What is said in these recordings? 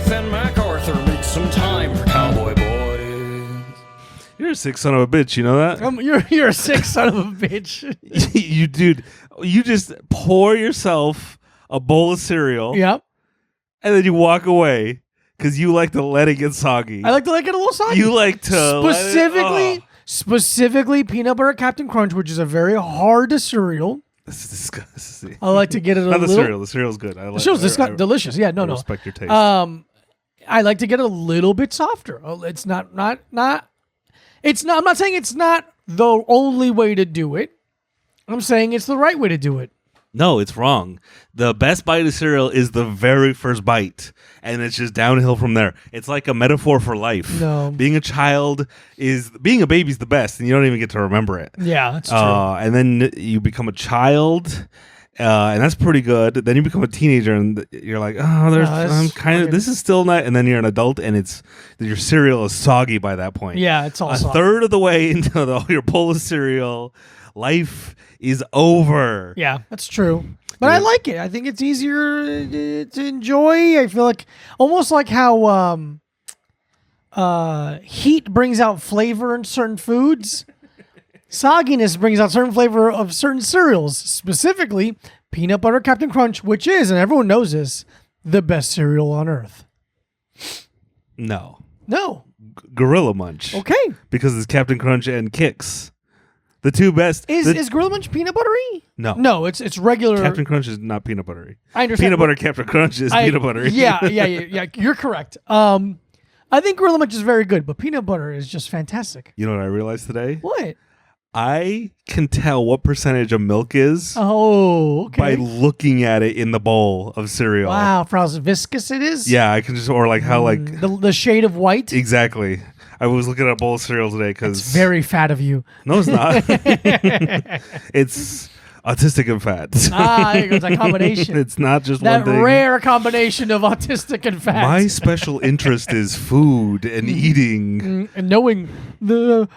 Smith and MacArthur make some time for Cowboy Boys. You're a sick son of a bitch. You know that? You're a sick son of a bitch. You dude, you just pour yourself a bowl of cereal. Yep. And then you walk away because you like to let it get soggy. I like to get a little soggy. You like to specifically peanut butter Captain Crunch, which is a very hard cereal. This is disgusting. I like to get it a Not little. The cereal. The cereal's good. The cereal's delicious. Yeah, no. Respect your taste. I like to get it a little bit softer. It's not. It's not. I'm not saying it's not the only way to do it. I'm saying it's the right way to do it. No, it's wrong. The best bite of cereal is the very first bite, and it's just downhill from there. It's like a metaphor for life. No. Being a baby's the best, and you don't even get to remember it. Yeah, that's true. And then you become a child, and that's pretty good. Then you become a teenager, and you're like, this is still not. And then you're an adult, and your cereal is soggy by that point. Yeah, it's all a soggy. third of the way into your bowl of cereal. Life is over. Yeah, that's true. But I like it. I think it's easier to enjoy. I feel like almost like how heat brings out flavor in certain foods. Sogginess brings out certain flavor of certain cereals, specifically peanut butter Captain Crunch, which is, and everyone knows this, the best cereal on earth. No. Gorilla Munch. Okay. Because it's Captain Crunch and Kix. The two best. Is Gorilla Munch peanut buttery? No. No, it's regular. Captain Crunch is not peanut buttery. I understand. Peanut butter Captain Crunch is peanut buttery. Yeah. You're correct. I think Gorilla Munch is very good, but peanut butter is just fantastic. You know what I realized today? What? I can tell what percentage of milk is Oh, okay. by looking at it in the bowl of cereal. Wow, for how viscous it is? Yeah, I can just, or like how like. The shade of white? Exactly. I was looking at a bowl of cereal today because. It's very fat of you. No, it's not. It's autistic and fat. There goes that combination. It's not just that one thing. rare combination of autistic and fat. My special interest is food and eating. And knowing the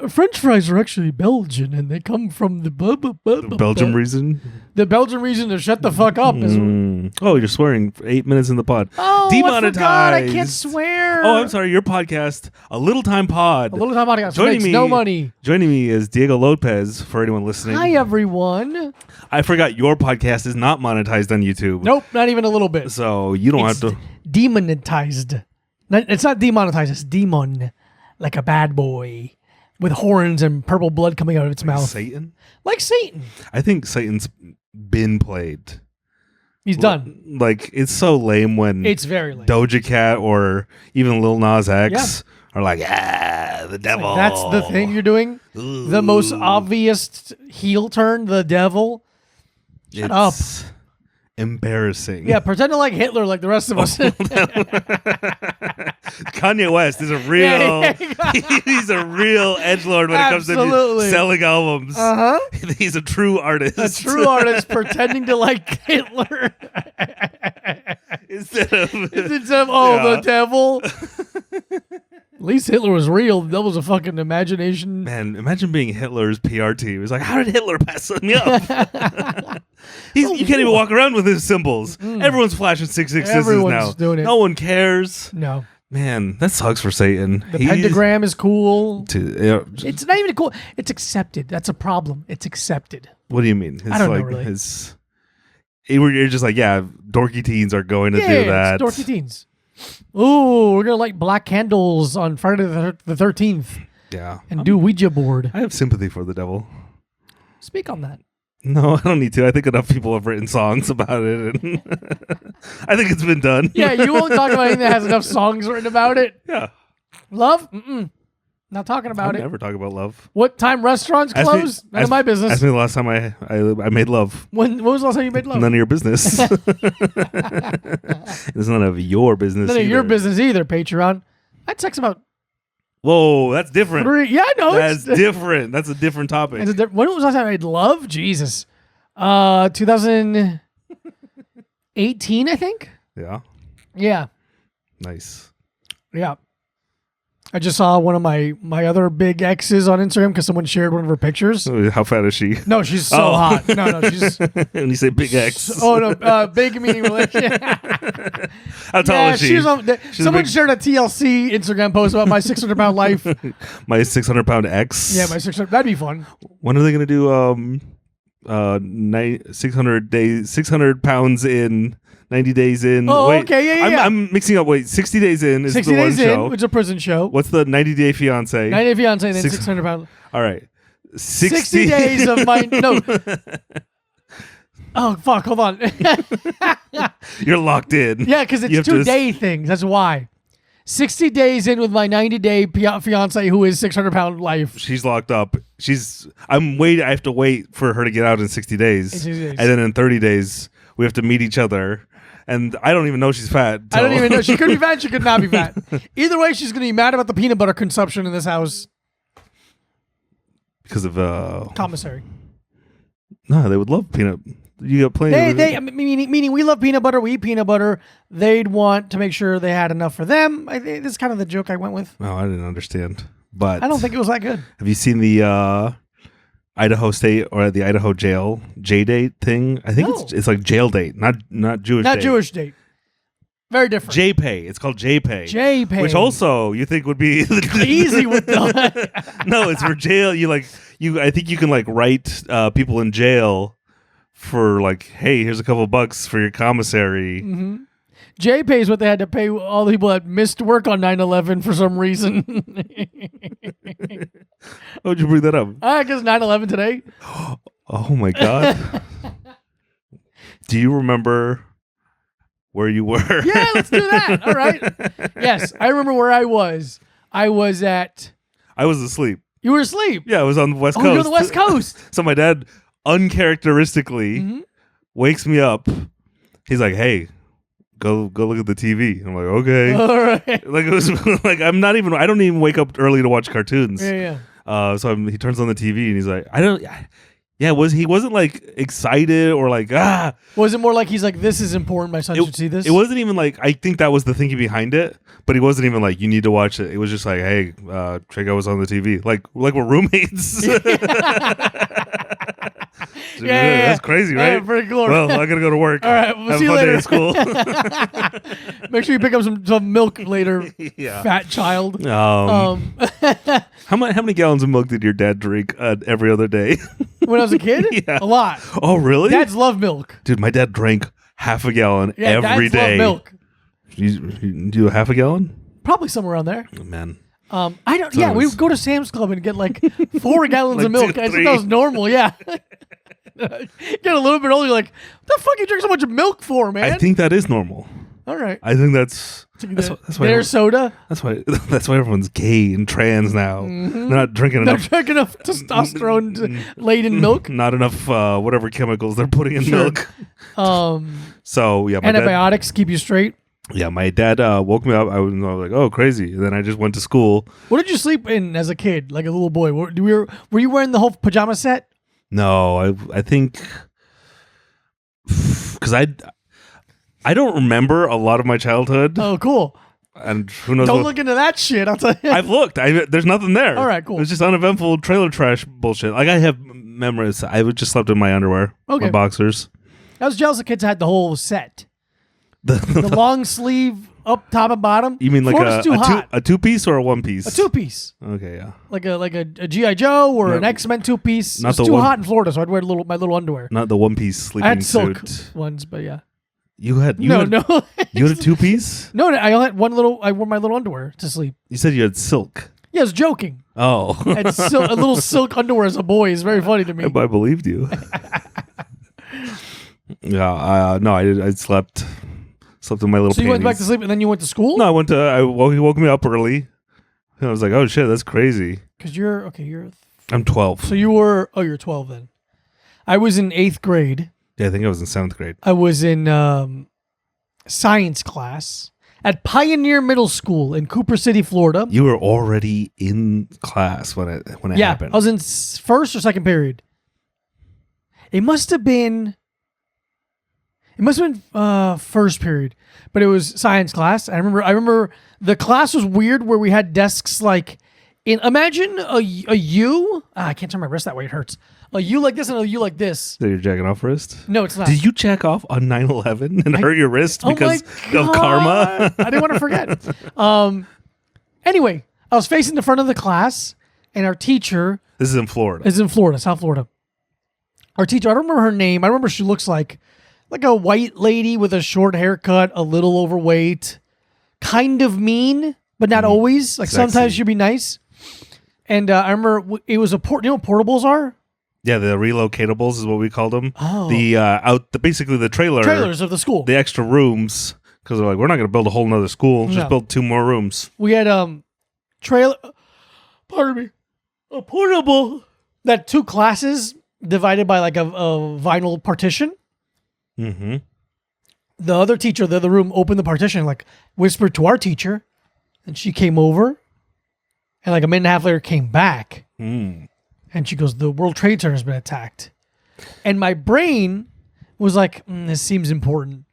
French fries are actually Belgian and they come from the Belgium reason? The Belgian reason to shut the fuck up is. Oh, you're swearing for 8 minutes in the pod. Oh, Demonetized. I forgot. I can't swear. Oh, I'm sorry. Your podcast, A Little Time Pod. A Little Time Podcast Joining makes me, no money. Joining me is Diego Lopez, for anyone listening. Hi, everyone. I forgot your podcast is not monetized on YouTube. Nope, not even a little bit. So you don't have to. Demonetized. It's not demonetized. It's demon, like a bad boy with horns and purple blood coming out of its mouth. Satan? Like Satan. I think Satan's been played. He's done. Like, it's so lame when It's very lame. Doja Cat or even Lil Nas X are like, the devil. That's the thing you're doing? Ooh. The most obvious heel turn, the devil. Shut up. Embarrassing. Yeah, pretend to like Hitler like the rest of us. Kanye West is a real he's a real edgelord when it comes to selling albums. He's a true artist. A true artist pretending to like Hitler. Instead of the devil. At least Hitler was real. That was a fucking imagination. Man, imagine being Hitler's PR team. It was like, how did Hitler pass me up? You can't even walk around with his symbols. Everyone's flashing 666s Everyone's now. doing it. No one cares. No. Man, that sucks for Satan. The pentagram is cool. It's not even cool. It's accepted. That's a problem. It's accepted. What do you mean? It's I don't know, really. You're just like, dorky teens are going to do that. It's dorky teens. Ooh, we're going to light black candles on Friday the 13th. Yeah. And do Ouija board. I have sympathy for the devil. Speak on that. No, I don't need to. I think enough people have written songs about it. And I think it's been done. Yeah, you won't talk about anything that has enough songs written about it. Yeah. Love? Not talking about it. Never talk about love. What time restaurants close? None of my business. Ask me the last time I made love. When was the last time you made love? None of your business. It's none of your business None of your business either, Patreon. I had sex about... Whoa, that's different. 3... Yeah, I know. That's different. That's a different topic. When was the last time I made love? Jesus. 2018, I think? Yeah. Yeah. Nice. Yeah. I just saw one of my other big exes on Instagram because someone shared one of her pictures. How fat is she? No, she's so hot. No, she's. When you say big X. Oh no, big meaning relationship. How tall is she? Someone shared a TLC Instagram post about my 600-pound life. My 600-pound X. Yeah, my 600. That'd be fun. When are they gonna do 600 pounds in 90 days in? Oh, wait, okay, yeah. I'm mixing up. Wait, 60 days in is 60 the one days show. in, which is a prison show. What's the 90-day fiance? 90 Day Fiance, and then 600 pounds. All right, 60 days of my no. Oh fuck! Hold on. You're locked in. Yeah, because it's 2-day things. That's why. 60 days in with my 90-day fiance who is 600-pound life. She's locked up. I have to wait for her to get out in 60 days. 60 days. And then in 30 days, we have to meet each other. And I don't even know she's fat. I don't even know. She could be fat. She could not be fat. Either way, she's going to be mad about the peanut butter consumption in this house. Because of... commissary. No, they would love peanut. You got plenty meaning we love peanut butter. We eat peanut butter. They'd want to make sure they had enough for them. This is kind of the joke I went with. No, I didn't understand. But I don't think it was that good. Have you seen the Idaho State or the Idaho jail J-date thing? I think it's like jail date, not Jewish date. Not Jewish date. Very different. J-Pay. It's called J-Pay. J-Pay. Which also you think would be easy with the No, it's for jail. I think you can like write people in jail for like, hey, here's a couple bucks for your commissary. Mm-hmm. J-Pay is what they had to pay all the people that missed work on 9/11 for some reason. Why would you bring that up? I guess 9/11 today. Oh my God. Do you remember where you were? Yeah, let's do that. All right. Yes, I remember where I was. I was asleep. You were asleep? Yeah, I was on the West Coast. You're on the West Coast. So my dad uncharacteristically wakes me up. He's like, hey, go look at the TV. I'm like, okay. All right. Like it was like I don't even wake up early to watch cartoons. Yeah. So he turns on the TV and he's like, he wasn't like excited or like Was it more like he's like, this is important, my son should see this? It wasn't even like, I think that was the thinking behind it, but he wasn't even like, you need to watch it. It was just like, hey, Trego was on the TV. Like we're roommates. Yeah, that's crazy, right? Yeah, pretty cool. Well, I gotta go to work. All right, we'll Have see a you fun later. day at school. Make sure you pick up some milk later, Yeah. fat child. How many gallons of milk did your dad drink every other day? When I was a kid? Yeah. A lot. Oh, really? Dads love milk. Dude, my dad drank half a gallon every dads day. love milk. You do a half a gallon? Probably somewhere around there. Oh, man. I don't. Yeah, we would go to Sam's Club and get like 4 gallons Like of milk. 2, I think 3. that was normal. Yeah. Get a little bit older, you're like, what the fuck you drink so much milk for, man? I think that is normal. All right. I think that's why There's soda. that's why everyone's gay and trans now. They're not drinking They're enough drinking enough testosterone laden milk. not enough whatever chemicals they're putting in milk. So yeah, Antibiotics keep you straight. My dad woke me up. I was like, oh, crazy. And then I just went to school. What did you sleep in as a kid, like a little boy? Were you wearing the whole pajama set? No, I think because I don't remember a lot of my childhood. Oh, cool. And who knows? Don't look into that shit. I'll tell you. I've looked. There's nothing there. All right, cool. It was just uneventful trailer trash bullshit. Like I have memories. I would just slept in my underwear, my boxers. I was jealous of kids that had the whole set. The long sleeve up top and bottom. You mean like a two-piece or a one-piece? A two-piece. Okay, yeah. Like a G.I. Joe or an X-Men two-piece. It's too hot in Florida, so I'd wear my little underwear. Not the one-piece sleeping I had silk suit. ones, but yeah. You had No. You had a two-piece? No, I only had one little. I wore my little underwear to sleep. You said you had silk. Yeah, I was joking. Oh. I had a little silk underwear as a boy. It's very funny to me. I believed you. Yeah, no, I slept in my little. So you went back to sleep and then you went to school? No, he woke me up early. And I was like, oh shit, that's crazy. Because you're I'm 12. So you're 12 then. I was in 8th grade. Yeah, I think I was in 7th grade. I was in science class at Pioneer Middle School in Cooper City, Florida. You were already in class when it happened. Yeah, I was in first or second period. It must have been It must have been first period, but it was science class. I remember the class was weird where we had desks like imagine a U. I can't turn my wrist that way. It hurts. A U like this and a U like this. So you're jacking off wrist? No, it's not. Did you jack off on 9/11 and hurt your wrist because of karma? I didn't want to forget. Anyway, I was facing the front of the class, and our teacher. This is in Florida. Is in Florida, South Florida. Our teacher, I don't remember her name. I remember she looks like a white lady with a short haircut, a little overweight, kind of mean, but not always. Like Sexy. sometimes she'd be nice. And I remember it was you know what portables are? Yeah, the relocatables is what we called them. Oh. Basically the Trailers of the school. The extra rooms, because they're like, we're not going to build a whole nother school. Just build 2 more rooms. We had trailer. Pardon me. A portable that 2 classes divided by like a vinyl partition. Mm-hmm. The other teacher, the other room, opened the partition, like whispered to our teacher, and she came over, and like a minute and a half later came back. And she goes, the World Trade Center has been attacked. And my brain was like, this seems important.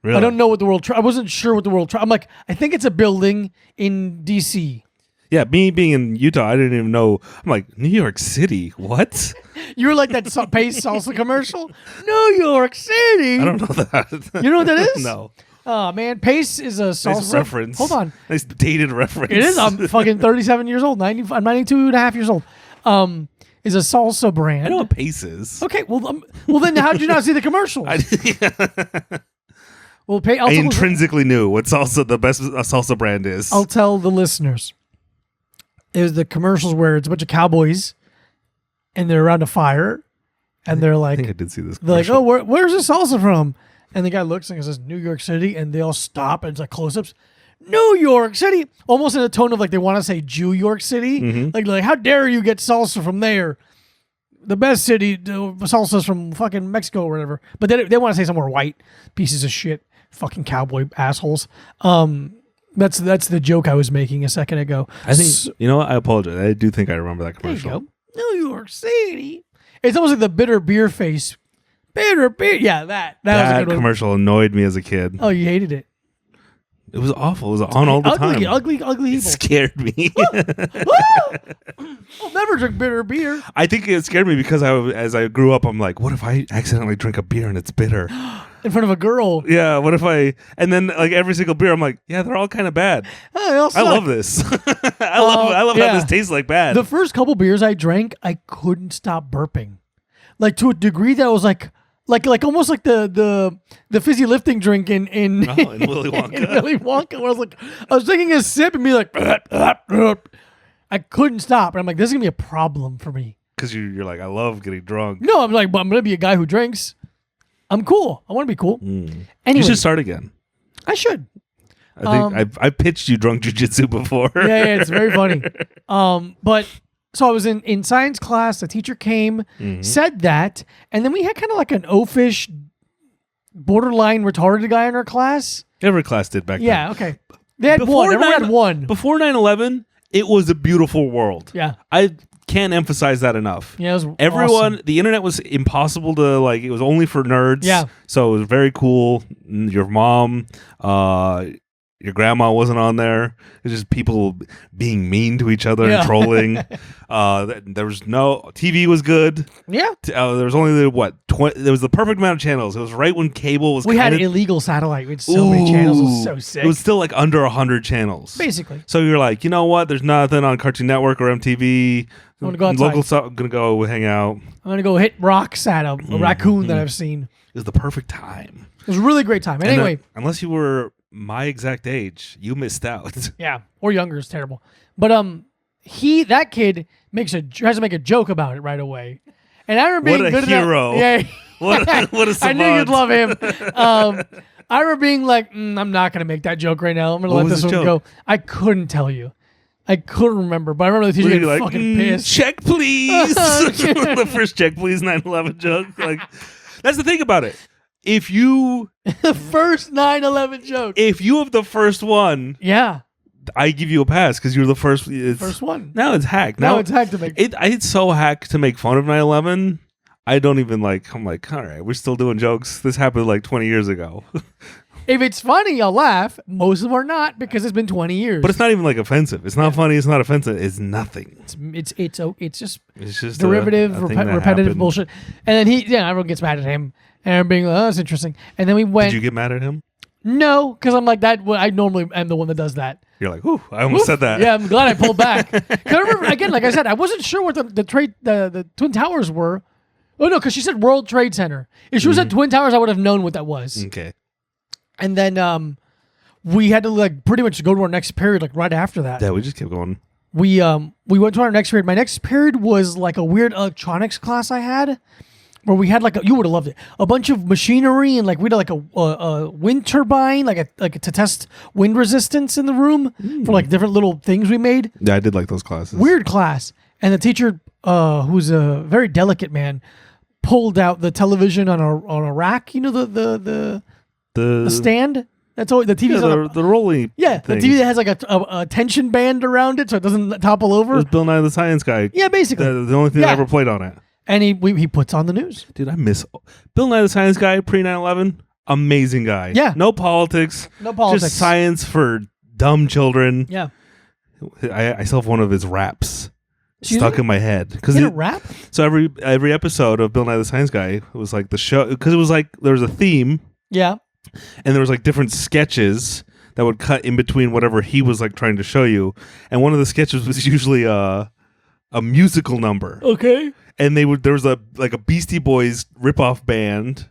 Really? I don't know what I wasn't sure what the World Trade. I'm like, I think it's a building in D.C. Yeah, me being in Utah, I didn't even know. I'm like, New York City? What? You were like that Pace salsa commercial? New York City. I don't know that. You know what that is? No. Oh, man. Pace is a salsa. Nice reference. Hold on. Nice dated reference. It is. I'm fucking 37 years old. I'm 92 and a half years old. Is a salsa brand. I know what Pace is. Okay, well then how did you not see the commercials? Well, I intrinsically knew what the best salsa brand is. I'll tell the listeners. It was the commercials where it's a bunch of cowboys, and they're around a fire, and they're like, I think I did see this. They're like, oh, where's the salsa from? And the guy looks and says, New York City, and they all stop, and it's like close-ups. New York City, almost in a tone of like they want to say Jew York City, like how dare you get salsa from there? The best city, salsa's from fucking Mexico or whatever. But they want to say somewhere white, pieces of shit, fucking cowboy assholes. That's the joke I was making a second ago. I think you know what? I apologize. I do think I remember that commercial. There you go. New York City. It's almost like the bitter beer face. Bitter beer. Yeah, that was a good one. Commercial annoyed me as a kid. Oh, you hated it. It was awful. It was on all the time. Ugly It evil. scared me. I'll never drink bitter beer. I think it scared me because as I grew up, I'm like, what if I accidentally drink a beer and it's bitter? In front of a girl. Yeah, what if and then like every single beer, I'm like, yeah, they're all kind of bad. I love this. I love how this tastes like bad. The first couple beers I drank, I couldn't stop burping. Like to a degree that was like almost like the fizzy lifting drink in Willy Wonka. in Willy Wonka, where I was taking a sip and be like, I couldn't stop, and I'm like, this is gonna be a problem for me. Because you're like, I love getting drunk. No, I'm like, but I'm gonna be a guy who drinks. I'm cool. I want to be cool. Anyway, You should start again. I should. I think I pitched you drunk jujitsu before. Yeah, it's very funny. But so I was in science class. The teacher came, said that, and then we had kind of like an oafish, borderline retarded guy in our class. Every class did back then. Yeah, okay. They had one. Everyone had one. Before 9/11, it was a beautiful world. Yeah. I can't emphasize that enough. Yeah, it was everyone. awesome. The internet was impossible to like. It was only for nerds. Yeah. So it was very cool. Your mom, your grandma wasn't on there. It was just people being mean to each other and trolling. There was no TV was good. Yeah. There was only there was the perfect amount of channels. It was right when cable was. We had illegal satellite. We had so many channels. It was so sick. It was still like under 100 channels. Basically. So you're like, you know what? There's nothing on Cartoon Network or MTV. I'm gonna go outside. I'm gonna go hang out. I'm gonna go hit rocks at a raccoon that I've seen. It was the perfect time. It was a really great time. Anyway, unless you were my exact age, you missed out. Yeah, or younger is terrible. But that kid tries to make a joke about it right away. And I remember being what a hero! Yeah, what a savant. I knew you'd love him. I remember being like, I'm not gonna make that joke right now. I'm gonna let this one go. I couldn't tell you. I couldn't remember, but I remember the teacher getting like, fucking pissed. Check, please. The first check, please, 9/11 joke. Like, that's the thing about it. If you the first 9/11 joke, if you have the first one, yeah, I give you a pass because you're the first. First one. Now it's hacked. Now it's hacked to make. It's so hacked to make fun of 9/11. I don't even like. I'm like, all right, we're still doing jokes. This happened like 20 years ago. If it's funny, I'll laugh. Most of them are not because it's been 20 years. But it's not even like offensive. It's not funny. It's not offensive. It's nothing. It's just a derivative, thing that repetitive happened. bullshit. And then everyone gets mad at him, and I'm being like, oh, that's interesting. And then we went. Did you get mad at him? No, because I'm like that. I normally am the one that does that. You're like, ooh, I almost said that. Yeah, I'm glad I pulled back. 'Cause I remember, again, like I said, I wasn't sure what the Twin Towers were. Oh no, because she said World Trade Center. If she was at Twin Towers, I would have known what that was. Okay. And then we had to like pretty much go to our next period like right after that. Yeah, we just kept going. We went to our next period. My next period was like a weird electronics class I had, where we had you would have loved it, a bunch of machinery and like we had like a wind turbine, like to test wind resistance in the room for like different little things we made. Yeah, I did like those classes. Weird class. And the teacher, who's a very delicate man, pulled out the television on a rack. You know the stand. That's all the TV's on the rolling. Yeah, thing. the TV that has like a tension band around it so it doesn't topple over. It was Bill Nye the Science Guy. Yeah, basically. The only thing I ever played on it. And he puts on the news. Dude, I miss Bill Nye the Science Guy pre 9/11. Amazing guy. Yeah. No politics. No politics. Just science for dumb children. Yeah. I still have one of his raps Excuse stuck me? in my head. Is it a rap? So every episode of Bill Nye the Science Guy was like the show, because it was like there was a theme. Yeah. And there was like different sketches that would cut in between whatever he was like trying to show you. And one of the sketches was usually a musical number. Okay. And there was a Beastie Boys ripoff band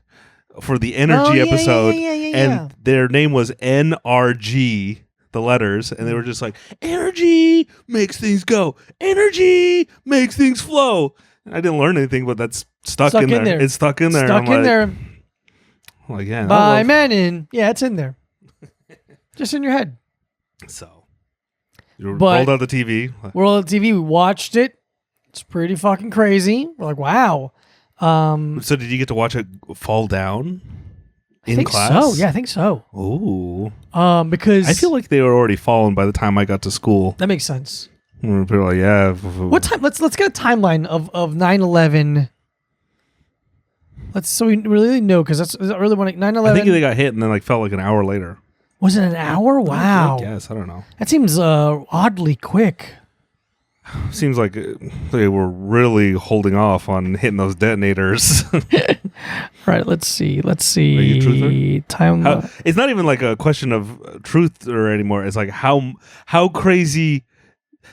for the Energy episode. And their name was NRG, the letters, and they were just like, energy makes things go. Energy makes things flow. I didn't learn anything, but that's stuck in there. It's stuck in there. Stuck in there. Like, yeah. By men yeah, it's in there. Just in your head. So, you rolled out the TV. We're on the TV. We watched it. It's pretty fucking crazy. We're like, wow. So, did you get to watch it fall down in class? So. Yeah, I think so. Ooh. Because I feel like they were already fallen by the time I got to school. that makes sense. People were like, yeah. What time? Let's get a timeline of 9/11. So we really know, because that's really when 9/11. I think they got hit and then like felt like an hour later. Was it an hour? Wow. I guess. I don't know. That seems oddly quick. Seems like they were really holding off on hitting those detonators. Right. Let's see. Are you a truther? Time. It's not even like a question of truth or anymore. It's like how crazy.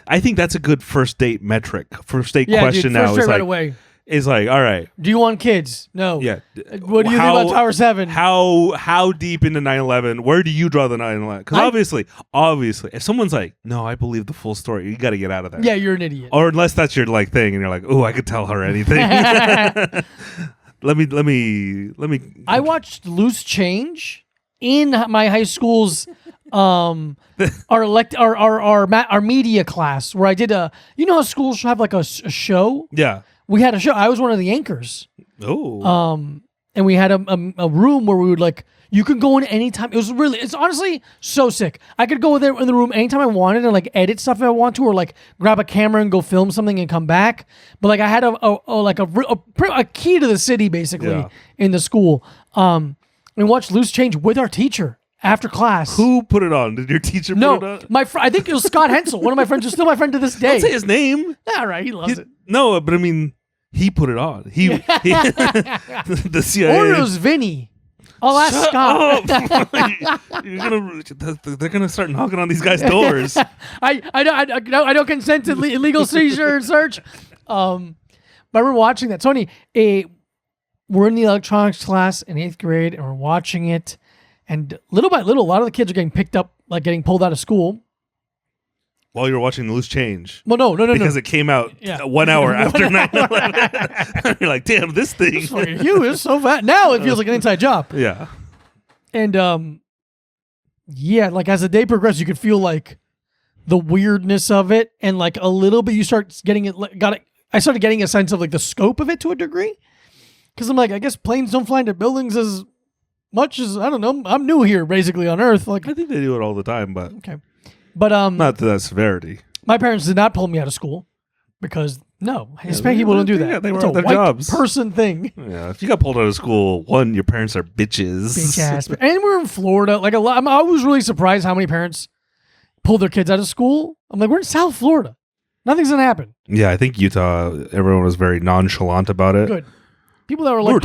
I think that's a good first date metric. First date question dude, now is right like, away. Is like, all right. Do you want kids? No. Yeah. What do you think about Tower 7? How deep into 9/11? Where do you draw the 9/11? Because obviously, if someone's like, no, I believe the full story, you got to get out of there. Yeah, you're an idiot. Or unless that's your like thing, and you're like, oh, I could tell her anything. Let me. I watched Loose Change in my high school's our media class, where I did how schools have like a show. Yeah. We had a show. I was one of the anchors. Oh. And we had a room where we would like, you could go in anytime. It's honestly so sick. I could go there in the room anytime I wanted and like edit stuff if I want to, or like grab a camera and go film something and come back. But like I had a key to the city basically in the school. And watched Loose Change with our teacher after class. Who put it on? Did your teacher put it on? I think it was Scott Hensel, one of my friends, who's still my friend to this day. Don't say his name. All right, he loves it. No, but I mean, he put it on. He the CIA. Or it was Vinny. I'll ask Scott. They're gonna start knocking on these guys' doors. I don't consent to illegal seizure and search. But I remember watching that. Tony, we're in the electronics class in 8th grade, and we're watching it. And little by little, a lot of the kids are getting picked up, like getting pulled out of school. While you were watching Loose Change. Well, no. Because it came out 1 hour after 9/11. You're like, damn, this thing. It's so fat. Now it feels like an inside job. Yeah. And, like as the day progressed, you could feel like the weirdness of it. And like a little bit, you start getting it. I started getting a sense of like the scope of it to a degree. Because I'm like, I guess planes don't fly into buildings as much as, I don't know, I'm new here basically on Earth. Like, I think they do it all the time, but okay. But not to that severity. My parents did not pull me out of school because No, Hispanic people don't do that. Yeah, they were it's at a their white jobs. person thing. Yeah, if you got pulled out of school, one, your parents are bitches. Bitch ass. And we're in Florida. Like I was really surprised how many parents pulled their kids out of school. I'm like, we're in South Florida. Nothing's gonna happen. Yeah, I think Utah. Everyone was very nonchalant about it. Good. People that were like,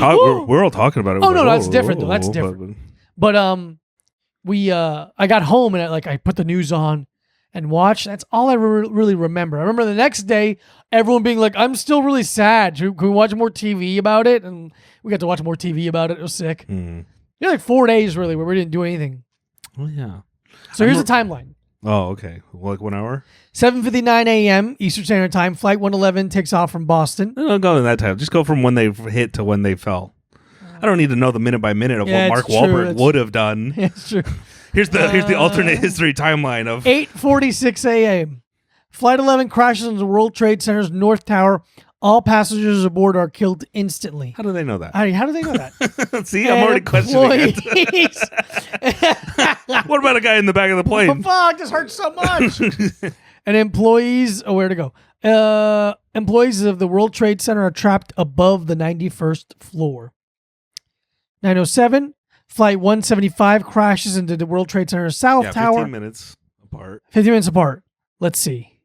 we're all talking about it. Oh no, that's different though. That's different. But I got home and I put the news on and watched. That's all I really remember. I remember the next day, everyone being like, "I'm still really sad. Can we watch more TV about it?" And we got to watch more TV about it. It was sick. Yeah, like 4 days really where we didn't do anything. Oh yeah. So here's the timeline. Oh, okay. Like 1 hour? 7:59 a.m. Eastern Standard Time. Flight 111 takes off from Boston. No, don't go in that time. Just go from when they hit to when they fell. I don't need to know the minute by minute of what Mark Wahlberg would have done. Yeah, it's true. Here's the alternate history timeline of 8:46 a.m. Flight 11 crashes into the World Trade Center's North Tower. All passengers aboard are killed instantly. How do they know that? How do they know that? See, I'm already questioning it. What about a guy in the back of the plane? Oh, fuck, this hurts so much. And employees, where to go? Employees of the World Trade Center are trapped above the 91st floor. 9:07, Flight 175 crashes into the World Trade Center South Tower. 15 minutes apart. 15 minutes apart. Let's see.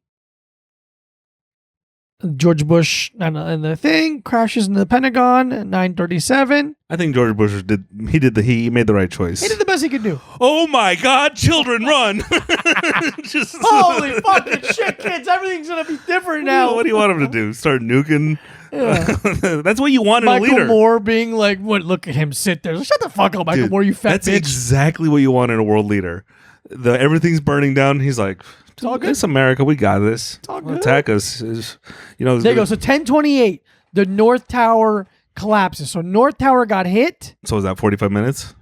George Bush and the thing crashes into the Pentagon at 9:37. I think George Bush he made the right choice. He did the best he could do. Oh my God, children, run! Holy fucking shit, kids! Everything's gonna be different now. What do you want him to do? Start nuking? Yeah. That's what you want in a leader. Michael Moore being like, "What? Look at him sit there. Shut the fuck up, Michael Moore. You fat that's bitch." That's exactly what you want in a world leader. Everything's burning down. He's like, it's all good. It's America. We got this. It's all good. Attack us. There you go. So 10:28, the North Tower collapses. So North Tower got hit. So was that 45 minutes?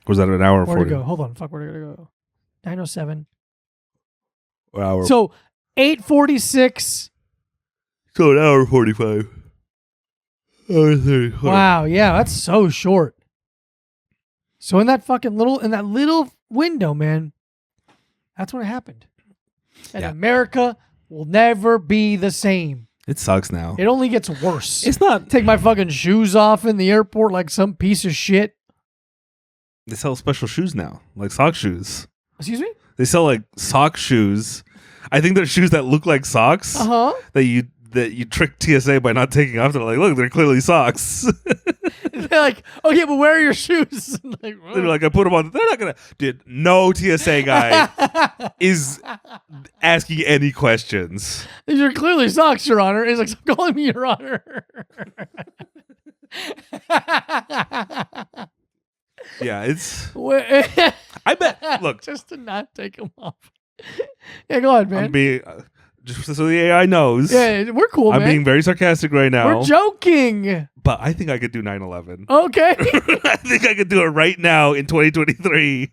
Or was that an hour? Where'd 40? It go? Hold on. Fuck. Where'd it go? 9:07. Hour. So 8:46. So an hour 45. Hour 30. Wow. Yeah, that's so short. So in that little window, man, that's what happened. And America will never be the same. It sucks now. It only gets worse. It's not. Take my fucking shoes off in the airport like some piece of shit. They sell special shoes now, like sock shoes. Excuse me? They sell like sock shoes. I think they're shoes that look like socks. That you trick TSA by not taking off. They're like, look, they're clearly socks. They're like, oh yeah, but where are your shoes? They're like, I put them on. They're not gonna. Dude, no TSA guy is asking any questions. These are clearly socks, Your Honor. He's like, stop calling me Your Honor. Yeah, it's. I bet. Look, just to not take them off. Yeah, go ahead, man. I'm being. Just so the AI knows. Yeah, we're cool, man. I'm being very sarcastic right now. We're joking. But I think I could do 9/11. Okay. I think I could do it right now in 2023.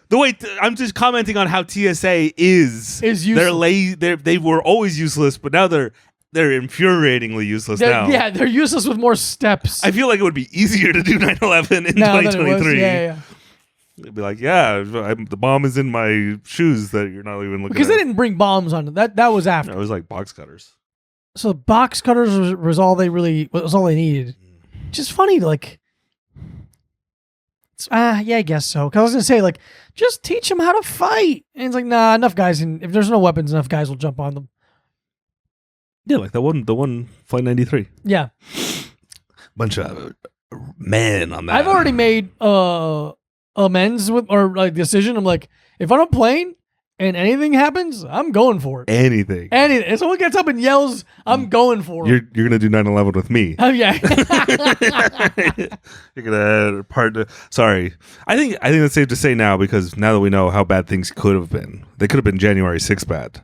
The way I'm just commenting on how TSA is useless. They were always useless, but now they're infuriatingly useless now. Yeah, they're useless with more steps. I feel like it would be easier to do 9/11 in 2023. Yeah. They'd be like, the bomb is in my shoes that you're not even looking at. Because they didn't bring bombs on it. That was after. No, it was like box cutters. So box cutters was all they needed. Just funny, like, I guess so. Because I was gonna say, like, just teach them how to fight. And it's like, nah, enough guys. And if there's no weapons, enough guys will jump on them. Yeah, like the one Flight 93. Yeah, bunch of men on that. I've already made amends with or like decision. I'm like, if I'm on a plane and anything happens, I'm going for it. Anything. If someone gets up and yells, I'm going for it. You're gonna do 9/11 with me. Oh yeah. You're gonna sorry. I think that's safe to say now, because now that we know how bad things could have been, they could have been January 6th bad.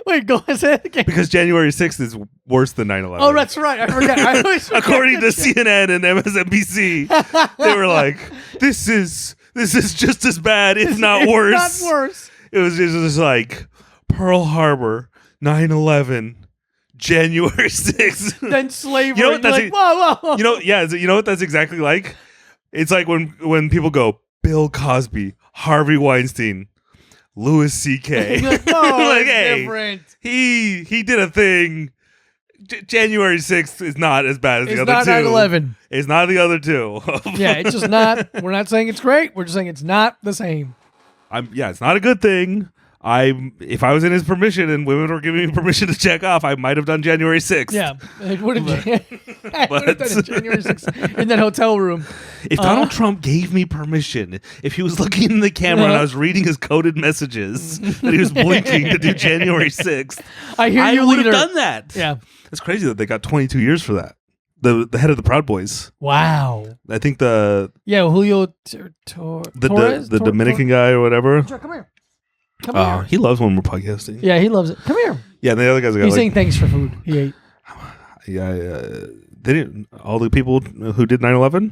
Wait, go ahead, say it again. Because January 6th is worse than 9/11. Oh, that's right. I forget. According to CNN and MSNBC, they were like, this is just as bad, if not worse. Not worse. It was just like Pearl Harbor, 9/11, January 6th. Then slavery. You know what that's like, whoa. You know what that's exactly like? It's like when people go, Bill Cosby, Harvey Weinstein, Louis C.K. You're like, no, Like, it's hey, different. He did a thing. January 6th is not as bad as It's the not other two. 9/11. It's not the other two. Yeah, it's just not. We're not saying it's great. We're just saying it's not the same. It's not a good thing. If I was in his permission and women were giving me permission to check off, I might have done January 6th. Yeah, it would have done it January 6th in that hotel room. If Donald Trump gave me permission, if he was looking in the camera and I was reading his coded messages that he was blinking to do January 6th, I hear you, would leader. have done that. Yeah. It's crazy that they got 22 years for that. The head of the Proud Boys. Wow. I think the Julio Torres? Dominican guy or whatever. Come here. Come here. He loves when we're podcasting. Yeah, he loves it. Come here. Yeah, and the other guys are He's like, saying thanks for food. He ate. yeah, they didn't. All the people who did 9/11,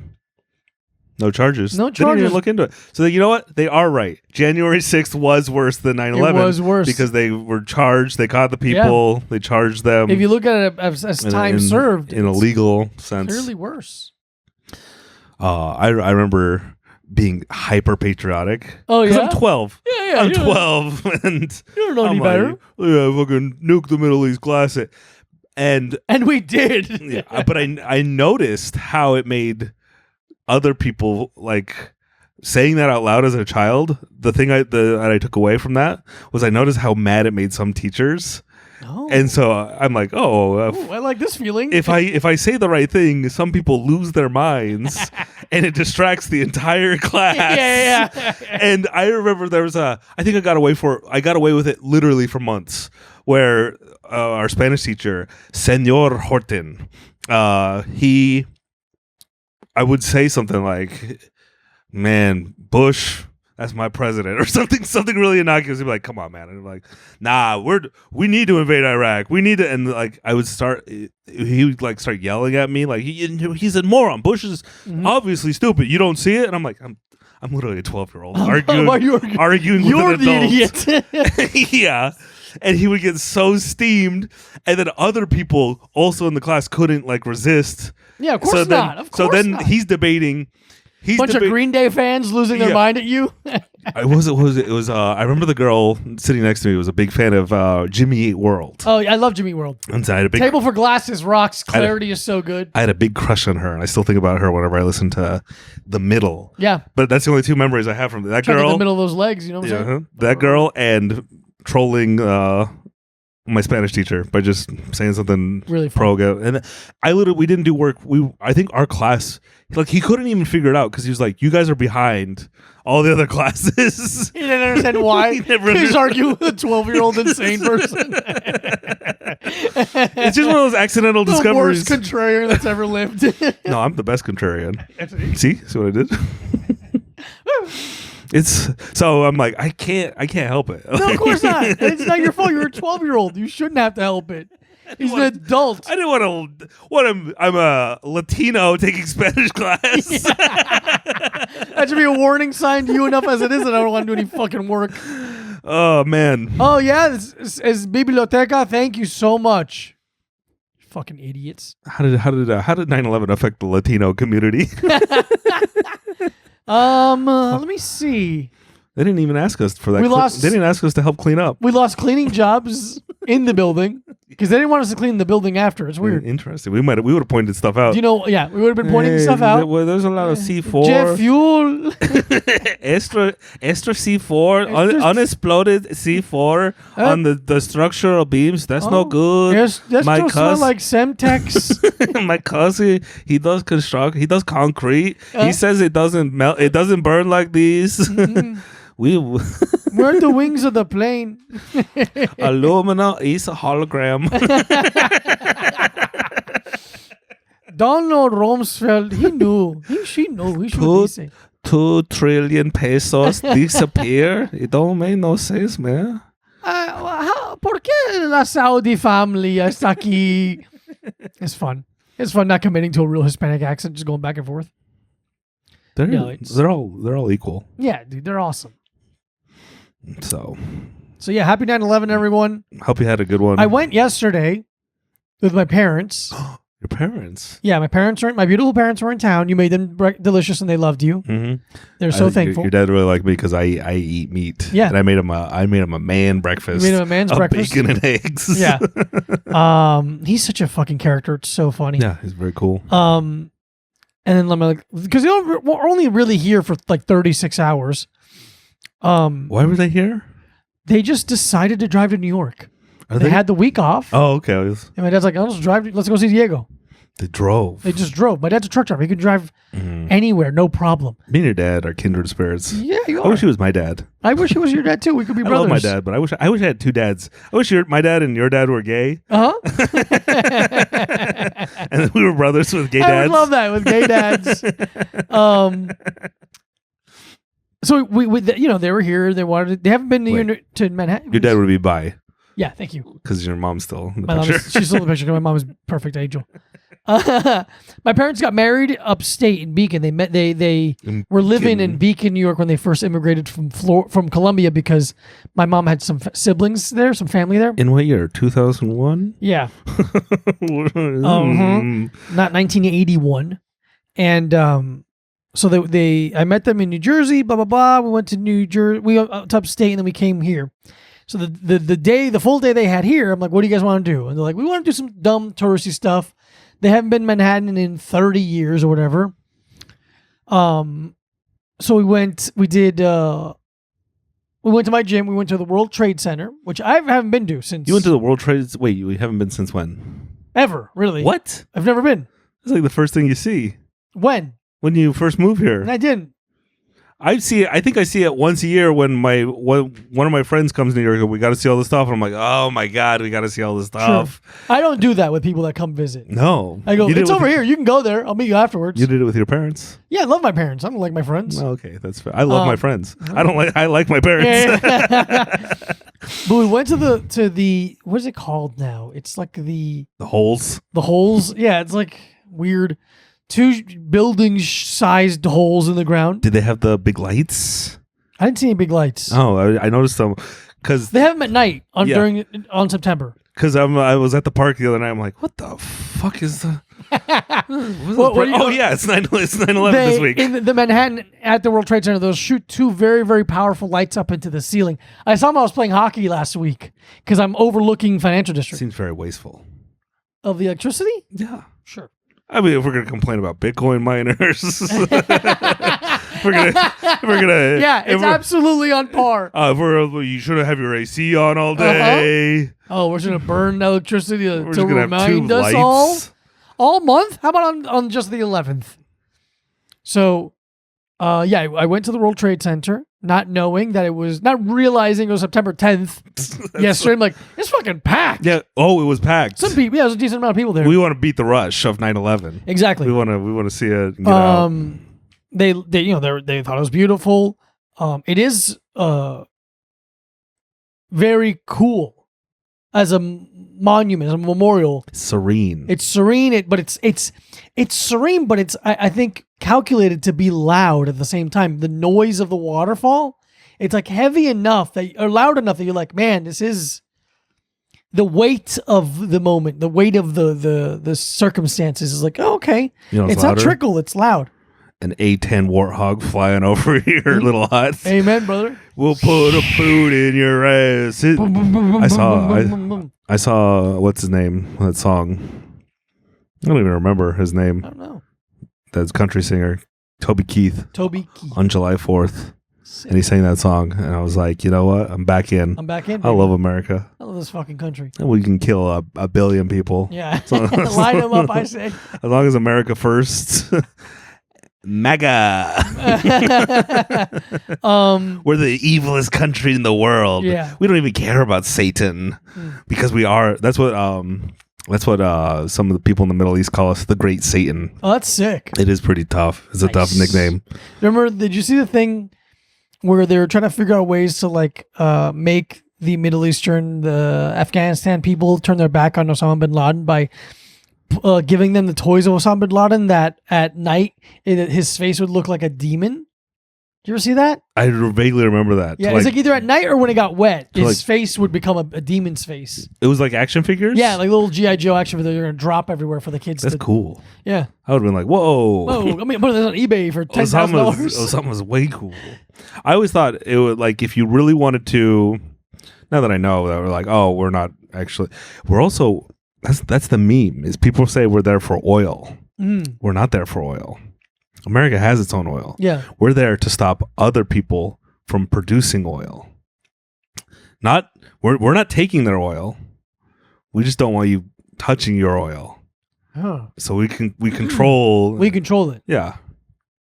no charges. No They didn't charges. even look into it. So you know what? They are right. January 6th was worse than 9/11. It was worse. because they were charged. They caught the people. They charged them. If you look at it as time served, in a it's legal sense, clearly worse. I remember being hyper patriotic. Oh, 'Cause yeah? I'm 12. Yeah, I'm you don't- 12, and You don't know any I'm better. like, yeah, fucking nuke the Middle East classic. And And we did. yeah, but I noticed how it made other people like saying that out loud as a child. The thing that I took away from that was I noticed how mad it made some teachers. Oh. And so I'm like, Ooh, I like this feeling. if I say the right thing, some people lose their minds, and it distracts the entire class. yeah. And I remember there was I think I got away with it literally for months, where our Spanish teacher, Senor Horton, I would say something like, "Man, Bush, that's my president," or something really innocuous. He'd be like, "Come on, man," and I'm like, "Nah, we need to invade Iraq. We need to," and like I would he would like start yelling at me like he's a moron. Bush is obviously stupid. You don't see it, and I'm like, I'm literally a 12-year-old arguing You're with the an adult. idiot. Yeah. And he would get so steamed, and then other people also in the class couldn't like resist. Yeah, of course not. Of course so then not. he's debating. Bunch of Green Day fans losing their mind at you. It was. I remember the girl sitting next to me was a big fan of Jimmy Eat World. Oh, I love Jimmy World. And so I had a big Table for Glasses rocks. Clarity is so good. I had a big crush on her, and I still think about her whenever I listen to The Middle. Yeah. But that's the only two memories I have from that Trying to get girl. the middle of those legs, you know what I'm saying? That girl and trolling my Spanish teacher by just saying something Really fun. pro. And we didn't do work. I think our class, like, he couldn't even figure it out because he was like, "You guys are behind all the other classes." He didn't understand why. He never He's knew. arguing with a 12-year-old insane person. It's just one of those accidental The discoveries. worst contrarian that's ever lived. No, I'm the best contrarian. See what I did? It's so I'm like, I can't help it. No, of course not. It's not your fault. You're a 12-year-old. You shouldn't have to help it. He's an adult. I didn't want to. I'm a Latino taking Spanish class. That should be a warning sign to you enough as it is that I don't want to do any fucking work. Oh man. Oh yeah, this is Biblioteca. Thank you so much. Fucking idiots. How did 9/11 affect the Latino community? Let me see. They didn't even ask us for that. They didn't ask us to help clean up. We lost cleaning jobs in the building because they didn't want us to clean the building after. It's weird. Interesting. We would have pointed stuff out. You know, yeah, we would have been pointing stuff out. There's a lot of C4. Jet fuel. extra C4, unexploded C4 on the structural beams. That's no good. That still smell like Semtex. My cousin, he does concrete. He says it doesn't melt. It doesn't burn like these. We're the wings of the plane. Aluminum is a hologram. Donald Rumsfeld, he knew. She knew. We should be saying. 2 trillion pesos disappear. It don't make no sense, man. ¿Por qué la Saudi family está aquí? It's fun. It's fun not committing to a real Hispanic accent, just going back and forth. They're all equal. Yeah, dude, they're awesome. So yeah, happy 9/11, everyone. Hope you had a good one. I went yesterday with my parents. Your parents? Yeah, my beautiful parents were in town. You made them delicious, and they loved you. Mm-hmm. They're so thankful. Your dad really liked me because I eat meat. Yeah, and I made him a man breakfast. You made him a man's breakfast, bacon and eggs. Yeah. He's such a fucking character. It's so funny. Yeah, he's very cool. And then I'm like, because we're only really here for like 36 hours. Why were they here? They just decided to drive to New York. Are they had the week off. Oh, okay. And my dad's like, let's drive. Let's go see Diego. They drove. They just drove. My dad's a truck driver. He could drive anywhere, no problem. Me and your dad are kindred spirits. Yeah, you are. I wish he was my dad. I wish he was your dad too. We could be brothers. I love my dad, but I wish I had two dads. I wish my dad and your dad were gay. Uh-huh. And then we were brothers with gay dads. I would love that with gay dads. So we they were here. They haven't been to Manhattan. Your dad would be bi. Yeah, thank you. Because your mom's still in the my picture. She's still in the picture. My mom is perfect angel. My parents got married upstate in Beacon. They were living in Beacon, New York when they first immigrated from Columbia because my mom had some siblings there, some family there. In what year? 2001? Yeah. Not 1981. And so I met them in New Jersey, blah, blah, blah. We went to New Jersey, we went to upstate, and then we came here. So the full day they had here, I'm like, what do you guys want to do? And they're like, we want to do some dumb touristy stuff. They haven't been in Manhattan in 30 years or whatever. So we went to my gym. We went to the World Trade Center, which I haven't been to since. You went to the World Trade? Wait, you haven't been since when? Ever, really. What? I've never been. It's like the first thing you see. When? When you first move here. And I didn't. I think I see it once a year when one of my friends comes to New York and we got to see all this stuff. And I'm like, oh my God, we got to see all this stuff. Sure. I don't do that with people that come visit. No. I go, it's over here. You can go there. I'll meet you afterwards. You did it with your parents? Yeah, I love my parents. I don't like my friends. Oh, okay, that's fair. I love my friends. I like my parents. But we went to the what is it called now? It's like the holes. The holes. Yeah, it's like weird. 2 building-sized holes in the ground. Did they have the big lights? I didn't see any big lights. Oh, I noticed them because they have them at night on September. Because I was at the park the other night. I'm like, what the fuck is the? Yeah, it's 9/11 this week. In the Manhattan at the World Trade Center, they'll shoot 2 very, very powerful lights up into the ceiling. I saw them while I was playing hockey last week because I'm overlooking Financial District. Seems very wasteful. Of the electricity? Yeah, sure. I mean, if we're gonna complain about Bitcoin miners, we're gonna. Yeah, it's absolutely on par. You should have your AC on all day. Oh, we're gonna burn electricity to gonna remind us all month. How about on just the 11th? So, I went to the World Trade Center, not realizing it was September 10th. Yesterday, I'm like, it's fucking packed. Yeah. Oh, it was packed. Some people, there's a decent amount of people there. We want to beat the rush of 9/11. Exactly. We want to see it get out. They thought it was beautiful. It is very cool as a monument, as a memorial. Serene. It's serene, but it's serene, but it's I think calculated to be loud at the same time. The noise of the waterfall, it's like heavy enough or loud enough that you're like, man, this is the weight of the moment, the weight of the circumstances is like, oh, okay. It's not trickle, it's loud. An A-10 Warthog flying over your little hut. Amen, brother. We'll put a boot in your ass. I saw what's his name? That song. I don't even remember his name. I don't know. That's country singer Toby Keith. On July 4th. Sick. And he sang that song, and I was like, you know what? I'm back in. Baby. I love America. I love this fucking country. And we can kill a billion people. Yeah. Line them up, I say. As long as America first. MAGA. We're the evilest country in the world. Yeah. We don't even care about Satan because we are. That's what some of the people in the Middle East call us, the Great Satan. Oh, that's sick. It is pretty tough. It's a tough nickname. Remember, did you see the thing where they were trying to figure out ways to make the Middle Eastern, the Afghanistan people turn their back on Osama bin Laden by giving them the toys of Osama bin Laden that at night his face would look like a demon? you ever see that? I vaguely remember that. Yeah, it's like either at night or when it got wet, his like- face would become a demon's face. It was like action figures? Yeah, like little G.I. Joe action figures. They're going to drop everywhere for the kids. That's cool. Yeah. I would have been like, whoa. Whoa, I mean, put this on eBay for $10,000. Osama's way cool. I always thought it would, like, if you really wanted to, now that I know that we're like, oh, we're not actually, we're also, that's the meme, is people say we're there for oil. We're not there for oil. America has its own oil. Yeah. We're there to stop other people from producing oil. We're not taking their oil. We just don't want you touching your oil. Oh. So we control. We control it. Yeah.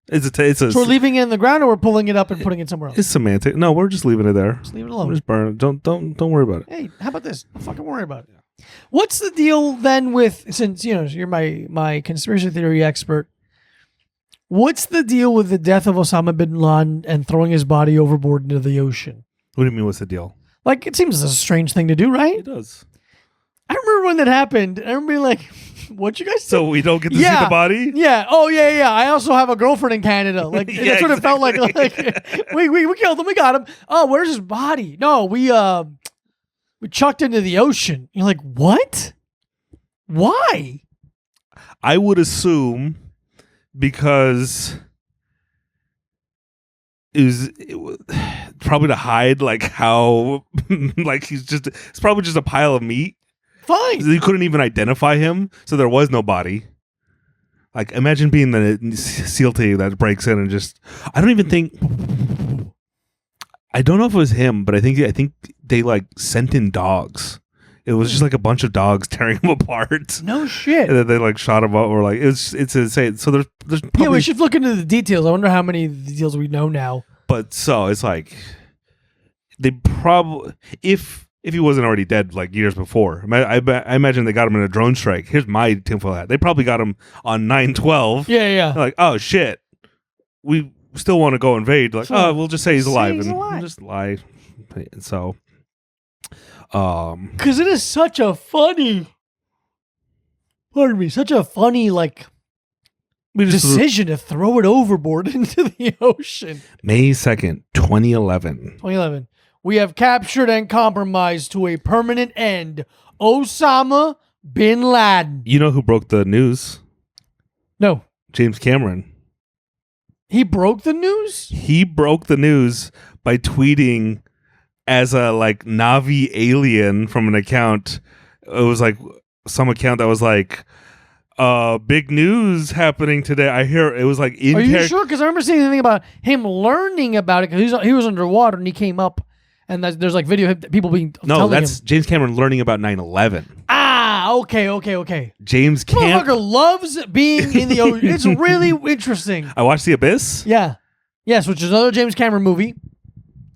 So we're leaving it in the ground, or we're pulling it up and putting it somewhere else. It's semantic. No, we're just leaving it there. Just leave it alone. We're just burn it. Don't worry about it. Hey, how about this? Don't fucking worry about it. What's the deal then with, since you're my conspiracy theory expert? What's the deal with the death of Osama bin Laden and throwing his body overboard into the ocean? What do you mean? What's the deal? Like, it seems a strange thing to do, right? It does. I remember when that happened. I remember being like, "What you guys?" So we don't get to see the body. Yeah. Oh yeah. I also have a girlfriend in Canada. Like Yeah, that's what it felt like. Like we killed him. We got him. Oh, where's his body? No, we chucked into the ocean. You're like, what? Why? I would assume because it was probably to hide like how like it's probably just a pile of meat. Fine. You couldn't even identify him, so there was no body. Like, imagine being the SEAL team that breaks in and just. I don't even think. I don't know if it was him, but I think they like sent in dogs. It was just like a bunch of dogs tearing him apart. No shit. And then they like shot him up, or like it's insane. So there's probably, yeah, we should look into the details. I wonder how many details we know now. But so it's like they probably if he wasn't already dead like years before. I imagine they got him in a drone strike. Here's my tinfoil hat. They probably got him on 9/12. Yeah. They're like, oh shit, we still want to go invade. Like, oh, we'll just say he's alive and just lie. And so, because it is such a funny, like decision to throw it overboard into the ocean. May 2nd, 2011. 2011. We have captured and compromised to a permanent end Osama bin Laden. You know who broke the news? No. James Cameron. He broke the news? He broke the news by tweeting as a like Navi alien from an account. It was like some account that was like, big news happening today. I hear it was like in. Are you sure? Because I remember seeing anything about him learning about it because he was underwater and he came up. And there's like video of people being no, that's him. James Cameron learning about 9/11. Ah, okay. James Cameron motherfucker loves being in the ocean. It's really interesting. I watched The Abyss. Yeah, yes, which is another James Cameron movie.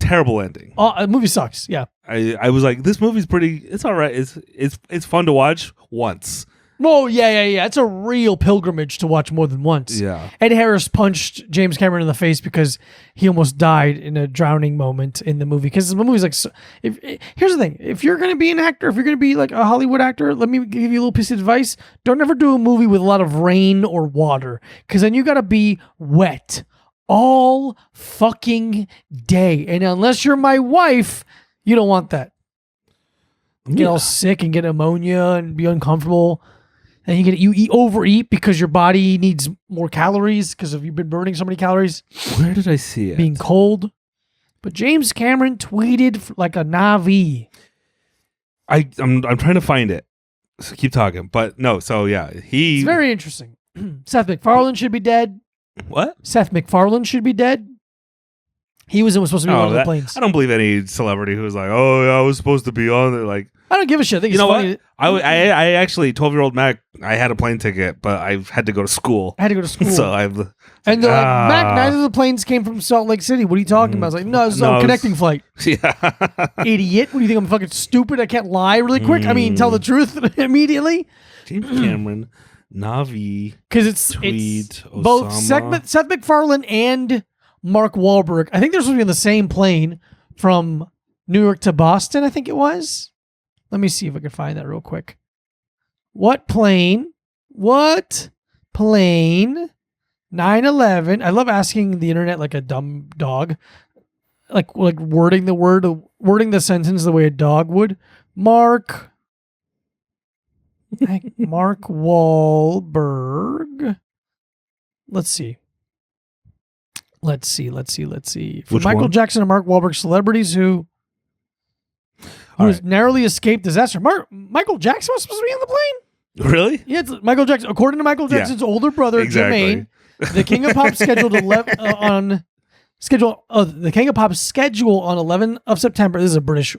Terrible ending. Oh, the movie sucks. Yeah, I was like, this movie's pretty. It's all right. It's fun to watch once. Oh, yeah. It's a real pilgrimage to watch more than once. Yeah. Ed Harris punched James Cameron in the face because he almost died in a drowning moment in the movie. Because the movie's like, here's the thing. If you're going to be an actor, if you're going to be like a Hollywood actor, let me give you a little piece of advice. Don't ever do a movie with a lot of rain or water. Because then you got to be wet all fucking day. And unless you're my wife, you don't want that. Get all sick and get pneumonia and be uncomfortable. And you overeat because your body needs more calories because you've been burning so many calories. Where did I see it? Being cold. But James Cameron tweeted like a Navi. I'm trying to find it. So keep talking. But no, so yeah, it's very interesting. Seth MacFarlane should be dead. What? Seth MacFarlane should be dead. He was supposed to be on one of the planes. I don't believe any celebrity who was like, oh, yeah, I was supposed to be on there. Like, I don't give a shit. I think you know funny. What? I actually 12-year-old Mac. I had a plane ticket, but I had to go to school. So I've and they're like, Mac, neither of the planes came from Salt Lake City. What are you talking about? I was like, no, it's a connecting flight. Yeah, idiot. What do you think? I'm fucking stupid. I can't lie really quick. I mean, tell the truth immediately. James Cameron, Navi, because it's both Seth MacFarlane and Mark Wahlberg. I think they're supposed to be on the same plane from New York to Boston. I think it was. Let me see if I can find that real quick. What plane 9/11. I love asking the internet like a dumb dog, like wording the sentence the way a dog would. Mark Wahlberg. Let's see. For Which Michael one? Jackson and Mark Wahlberg, celebrities who has narrowly escaped disaster. Michael Jackson was supposed to be on the plane. Really? Yeah, it's Michael Jackson. According to Michael Jackson's older brother, Exactly. Jermaine, the King of Pop scheduled the King of Pop schedule on 11 of September. This is a British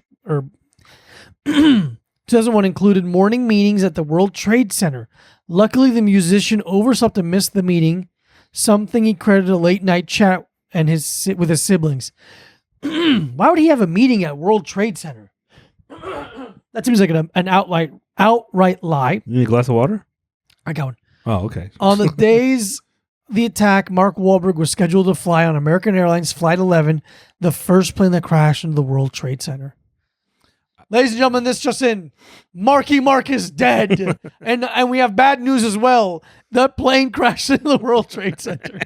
2001 included morning meetings at the World Trade Center. Luckily, the musician overslept and missed the meeting, something he credited a late night chat with his siblings. Why would he have a meeting at World Trade Center? That seems like an outright lie. You need a glass of water? I got one. Oh, okay. On the days the attack, Mark Wahlberg was scheduled to fly on American Airlines Flight 11, the first plane that crashed into the World Trade Center. Ladies and gentlemen, this just in. Marky Mark is dead. and we have bad news as well. The plane crashed into the World Trade Center.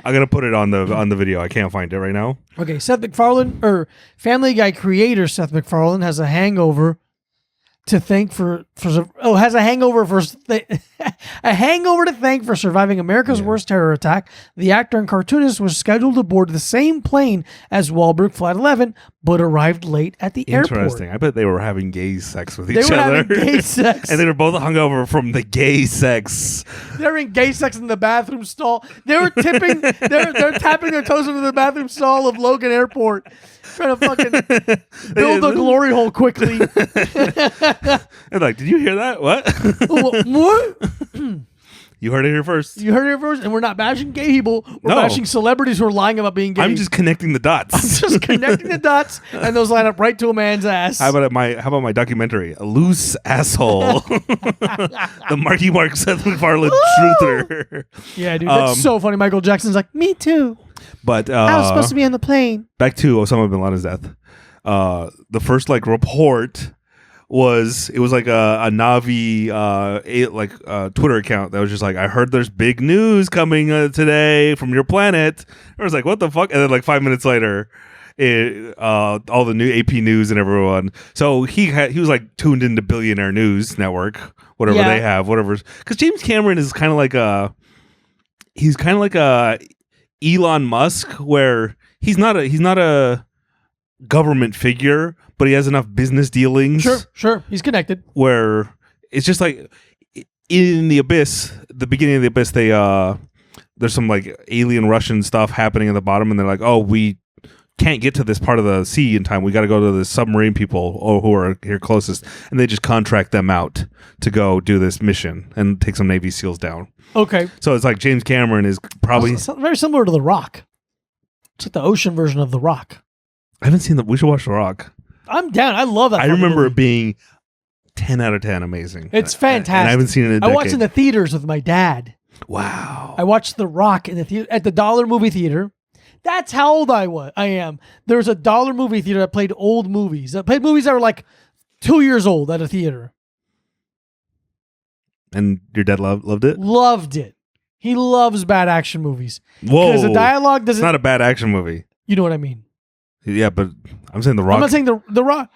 I'm gonna put it on the video. I can't find it right now. Okay, Seth MacFarlane, or Family Guy creator Seth MacFarlane, has a hangover to thank for a hangover to thank for surviving America's worst terror attack. The actor and cartoonist was scheduled to board the same plane as Wahlberg Flight 11, but arrived late at the airport. Interesting. I bet they were having gay sex with each They were other. having gay sex. And they were both hungover from the gay sex. They're having gay sex in the bathroom stall. They were tipping. they're tapping their toes into the bathroom stall of Logan Airport, trying to fucking build a glory hole quickly. And like, did you hear that? What? What? You heard it here first. You heard it first, and we're not bashing gay people. We're No. bashing celebrities who are lying about being gay. I'm just connecting the dots. just connecting the dots, and those line up right to a man's ass. How about my documentary, A Loose Asshole? The Marky Mark Seth MacFarlane truther. Yeah, dude, that's so funny. Michael Jackson's like, me too. But I was supposed to be on the plane. back to Osama bin Laden's death. The first report was like a Navi Twitter account that was just like, I heard there's big news coming today from your planet. I was like, what the fuck? And then 5 minutes later, all the new AP News and everyone. So he was tuned into Billionaire News Network, whatever they have, whatever. Because James Cameron is kind of like a Elon Musk, where he's not a government figure, but he has enough business dealings. Sure. He's connected. Where it's just like in the Abyss, the beginning of the Abyss, there's some alien Russian stuff happening at the bottom, and they're like, oh, we can't get to this part of the sea in time. We got to go to the submarine people who are here closest, and they just contract them out to go do this mission and take some Navy SEALs down. Okay. So it's like James Cameron is probably very similar to The Rock. It's like the ocean version of The Rock. I haven't seen that. We should watch The Rock. I'm down. I love that. I remember movie. it being 10 out of 10 amazing. It's fantastic. And I haven't seen it in a decade. I watched it in the theaters with my dad. Wow. I watched The Rock in the theater at the Dollar Movie Theater. That's how old I am. There was a Dollar Movie Theater that played old movies. That played movies that were 2 years old at a theater. And your dad loved it? Loved it. He loves bad action movies. Whoa. Because the dialogue doesn't... It's not a bad action movie. You know what I mean? Yeah, but I'm saying The Rock. I'm not saying The Rock...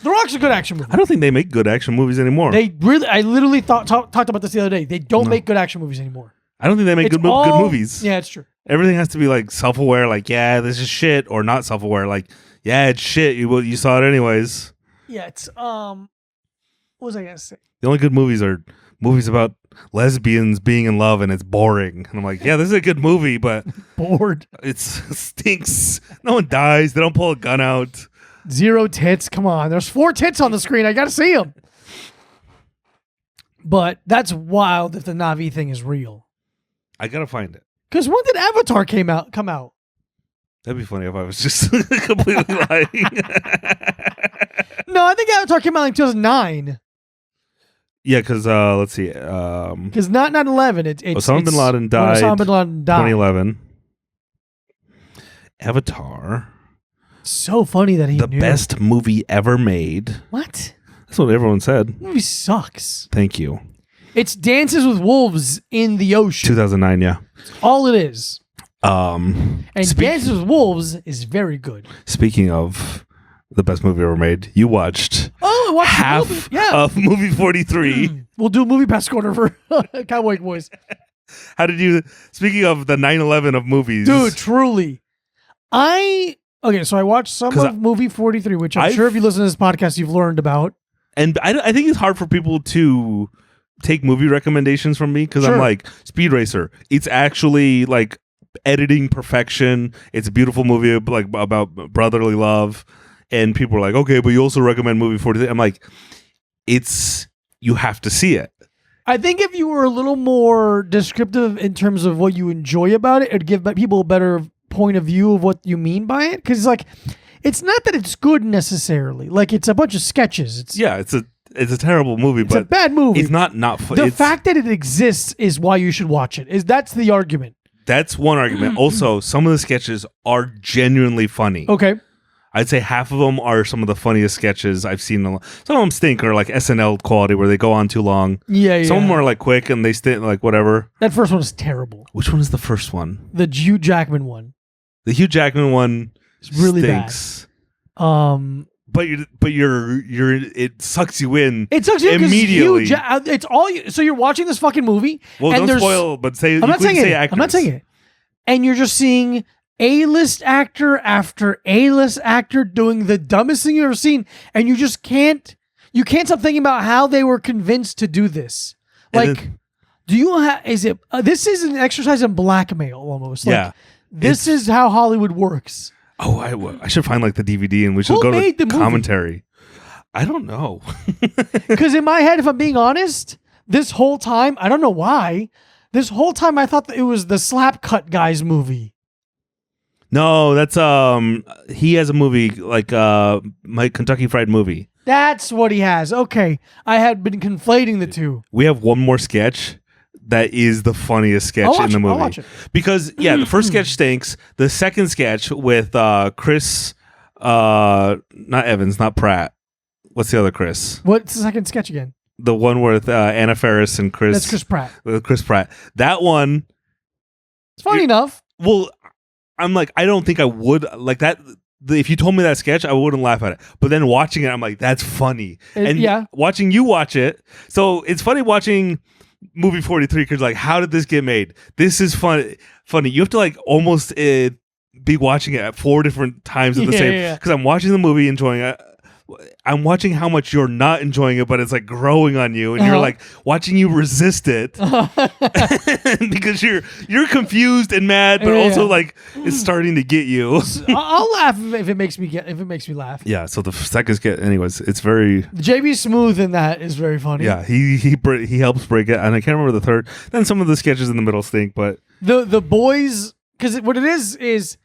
The Rock's a good action movie. I don't think they make good action movies anymore. I literally talked about this the other day. They don't make good action movies anymore. I don't think they make good movies. Yeah, it's true. Everything has to be self-aware, yeah, this is shit, or not self-aware, yeah, it's shit. You saw it anyways. Yeah, it's what was I gonna say? The only good movies are movies about lesbians being in love, and it's boring. And I'm like, yeah, this is a good movie, but bored. It stinks. No one dies. They don't pull a gun out. 0 tits. Come on, there's 4 tits on the screen. I gotta see them. But that's wild if the Na'vi thing is real. I gotta find it. Because when did Avatar come out? That'd be funny if I was just completely lying. No, I think Avatar came out in 2009. Yeah, because let's see. Because not 11. It's Osama bin Laden died. Osama bin Laden died. 2011. Avatar. So funny that he the knew. Best movie ever made. What? That's what everyone said. The movie sucks. Thank you. It's Dances with Wolves in the ocean. 2009, yeah. All it is. And Dances with Wolves is very good. Speaking of the best movie ever made, you watched I watched half of movie 43. We'll do a movie pass corner for Cowboy Boys. How did you, speaking of the 9/11 of movies. Dude, truly. So I watched some of movie 43, which I'm sure if you listen to this podcast, you've learned about. And I think it's hard for people to take movie recommendations from me because I'm like, Speed Racer. It's actually like editing perfection. It's a beautiful movie like about brotherly love. And people are like, okay, but you also recommend movie 43. I'm like, you have to see it. I think if you were a little more descriptive in terms of what you enjoy about it, it'd give people a better point of view of what you mean by it. Because it's not that it's good necessarily. Like, it's a bunch of sketches. It's a terrible movie, but it's a bad movie. It's not fun. The fact that it exists is why you should watch it. That's the argument. That's one argument. Also, some of the sketches are genuinely funny. Okay. I'd say half of them are some of the funniest sketches I've seen. Some of them stink or like SNL quality where they go on too long. Yeah. Some of them are like quick and they stay like whatever. That first one is terrible. Which one is the first one? The Hugh Jackman one. The Hugh Jackman one is really stinks. Bad. But it sucks you in. It sucks you immediately. It's all so you're watching this fucking movie. Well, and don't spoil. But I'm not saying it. And you're just seeing A-list actor after A-list actor doing the dumbest thing you've ever seen, and you just can't stop thinking about how they were convinced to do this. Like, this is an exercise in blackmail almost. Like, yeah. This is how Hollywood works. Oh, I should find like the DVD and we should go to the commentary. I don't know. Because in my head, if I'm being honest, this whole time, I don't know why, this whole time I thought that it was the Slap Cut Guys movie. No, that's he has a movie like my Kentucky Fried Movie. That's what he has. Okay. I had been conflating the two. We have one more sketch that is the funniest sketch in the movie. I'll watch it. Because the first sketch stinks. The second sketch with Chris not Evans, not Pratt. What's the other Chris? What's the second sketch again? The one with Anna Faris and Chris. That's Chris Pratt. Chris Pratt. That one. It's funny enough. Well, I'm like, I don't think I would like that. If you told me that sketch, I wouldn't laugh at it. But then watching it, I'm like, that's funny. And watching you watch it. So it's funny watching movie 43 because like, how did this get made? This is funny. You have to like almost be watching it at 4 different times at the same. Because I'm watching the movie, enjoying it. I'm watching how much you're not enjoying it, but it's like growing on you, and you're like watching you resist it because you're confused and mad, but also like it's starting to get you. I'll laugh if it makes me laugh. Yeah. So the second sketch, anyways, it's very JB Smoove in that is very funny. Yeah, he helps break it, and I can't remember the third. Then some of the sketches in the middle stink, but the boys, because what it is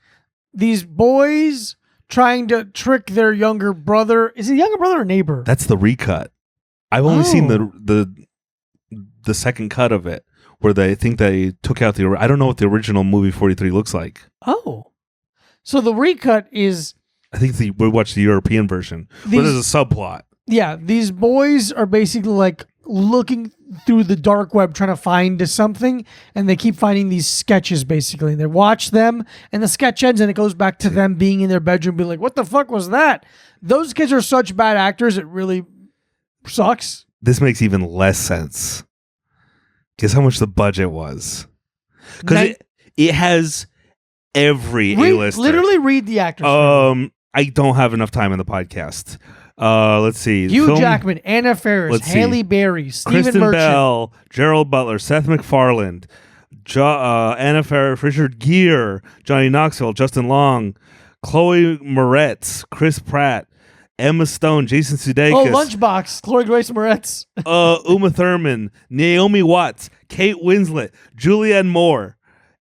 these boys trying to trick their younger brother. Is it younger brother or neighbor? That's the recut. I've only seen the second cut of it where they think they took out the. I don't know what the original movie 43 looks like. Oh, so the recut is. I think we watched the European version, but there's a subplot. Yeah, these boys are basically like looking through the dark web trying to find something, and they keep finding these sketches basically, and they watch them, and the sketch ends, and it goes back to them being in their bedroom being like, what the fuck was that? Those kids are such bad actors, it really sucks. This makes even less sense. Guess how much the budget was? Because it has every A-lister. Literally read the actors. I don't have enough time in the podcast. Let's see. Hugh Jackman, Anna Faris, Halle Berry, Stephen Kristen Merchant, Bell, Gerald Butler, Seth MacFarlane, Anna Faris, Richard Gere, Johnny Knoxville, Justin Long, Chloe Moretz, Chris Pratt, Emma Stone, Jason Sudeikis. Oh, Lunchbox, Chloe Grace Moretz. Uma Thurman, Naomi Watts, Kate Winslet, Julianne Moore,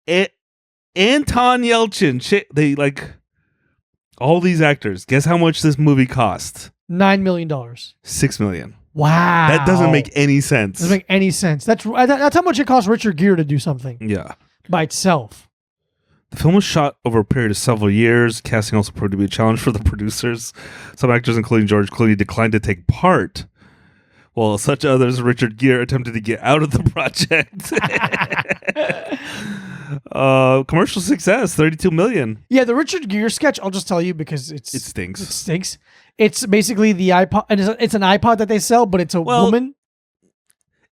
Anton Yelchin. They like all these actors. Guess how much this movie cost? $9 million. $6 million. Wow. That doesn't make any sense. Doesn't make any sense. That's how much it cost Richard Gere to do something. Yeah. By itself. The film was shot over a period of several years. Casting also proved to be a challenge for the producers. Some actors, including George Clooney, declined to take part, Well, such others, Richard Gere attempted to get out of the project. Commercial success, 32 million. Yeah, the Richard Gere sketch, I'll just tell you because it stinks. It stinks. It's basically the iPod, and it's an iPod that they sell, but it's a woman.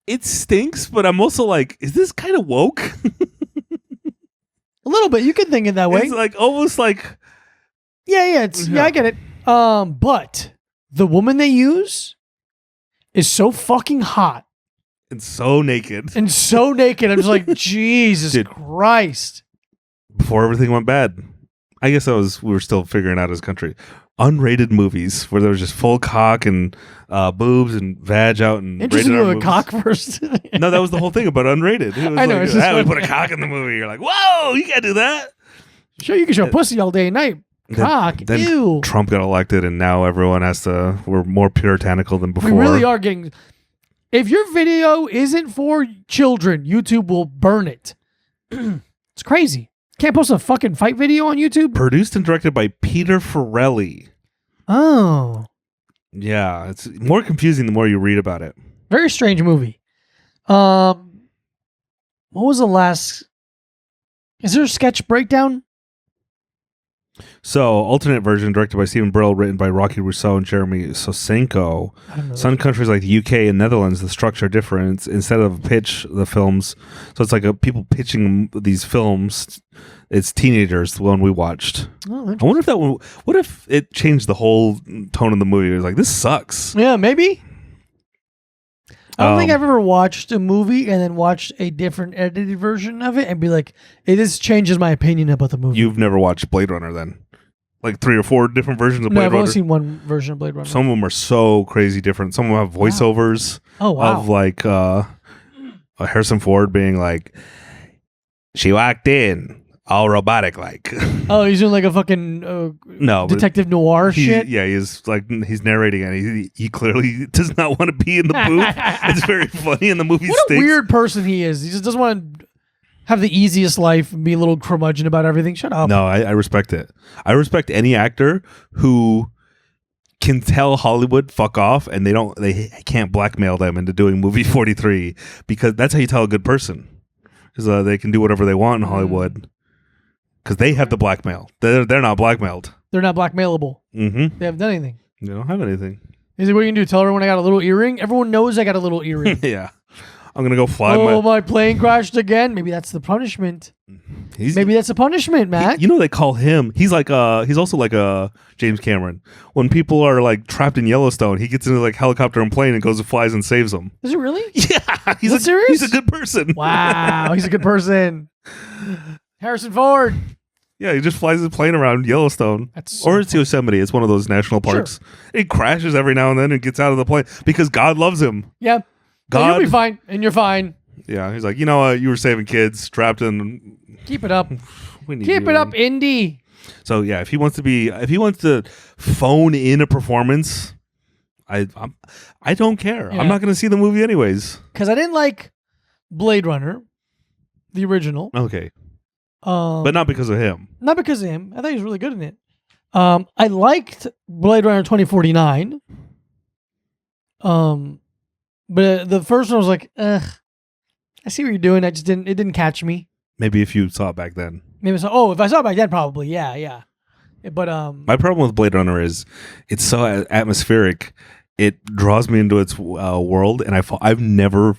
It stinks, but I'm also like, is this kind of woke? A little bit. You can think it that way. It's like almost like... Yeah, I get it. But the woman they use is so fucking hot. And so naked. I'm just like, Jesus Christ. Before everything went bad. I guess we were still figuring out his country. Unrated movies where there was just full cock and boobs and vag out and interesting to a cock first. No, that was the whole thing about unrated. It was I know. Like, we put a cock in the movie. You're like, whoa, you can't do that. Sure, you can show pussy all day and night. Cock, then ew. Trump got elected, and now everyone we're more puritanical than before. We really are getting. If your video isn't for children, YouTube will burn it. It's crazy. Can't post a fucking fight video on YouTube. Produced and directed by Peter Farrelly. Oh. Yeah, it's more confusing the more you read about it. Very strange movie. What was the last... Is there a sketch breakdown? So, alternate version directed by Stephen Brill, written by Rocky Rousseau and Jeremy Sosenko. Some countries like the UK and Netherlands, the structure difference. Instead of pitch the films, so it's like people pitching these films. It's teenagers, the one we watched. Oh, I wonder if that one. What if it changed the whole tone of the movie? It was like, this sucks. Yeah, maybe. I don't think I've ever watched a movie and then watched a different edited version of it and be like, this changes my opinion about the movie. You've never watched Blade Runner then? Like 3 or 4 different versions of Blade Runner? No, I've only seen one version of Blade Runner. Some of them are so crazy different. Some of them have voiceovers of like Harrison Ford being like, she walked in. All robotic like. Oh, he's doing like a fucking detective noir shit? Yeah, he's narrating it. He clearly does not want to be in the booth. It's very funny in the movie. What a weird person he is. He just doesn't want to have the easiest life and be a little curmudgeon about everything. Shut up. No, I respect it. I respect any actor who can tell Hollywood fuck off and they can't blackmail them into doing movie 43 because that's how you tell a good person. Because they can do whatever they want in Hollywood. Because they have the blackmail. They're not blackmailed. They're not blackmailable. Mm-hmm. They haven't done anything. They don't have anything. Is it what you can do? Tell everyone I got a little earring? Everyone knows I got a little earring. Yeah. I'm going to go fly my plane crashed again. Maybe that's the punishment. Maybe that's a punishment, Matt. They call him. He's like he's also like a James Cameron. When people are like trapped in Yellowstone, he gets into like helicopter and plane and goes and flies and saves them. Is it really? Yeah. Is that serious? He's a good person. Wow. He's a good person. Harrison Ford. Yeah, he just flies his plane around Yellowstone. Or it's Yosemite. It's one of those national parks. Sure. He crashes every now and then and gets out of the plane because God loves him. Yeah. God, you'll be fine, and you're fine. Yeah, he's like, you know what? You were saving kids trapped in. Keep it up. Keep it up, Indy. So yeah, if he wants to phone in a performance, I don't care. Yeah. I'm not going to see the movie anyways. Because I didn't like Blade Runner, the original. Okay. But not because of him. Not because of him. I thought he was really good in it. I liked Blade Runner 2049. But the first one was like, ugh. I see what you're doing. It didn't catch me. Maybe if you saw it back then. Maybe so. If I saw it back then, probably. Yeah. But my problem with Blade Runner is it's so atmospheric. It draws me into its world, and I've never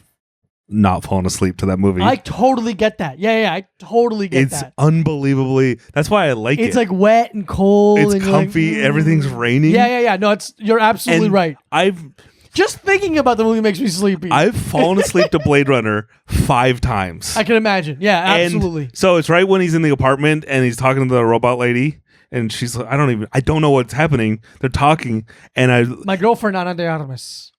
not fallen asleep to that movie. I totally get that. Yeah, I totally get that. It's unbelievably. That's why I like it. It's like wet and cold. It's and comfy. Like, everything's raining. Yeah. No, you're absolutely right. I've just thinking about the movie makes me sleepy. I've fallen asleep to Blade Runner 5 times. I can imagine. Yeah, absolutely. And so it's right when he's in the apartment and he's talking to the robot lady. And she's like, I don't know what's happening. They're talking, and my girlfriend, Ana de Armas.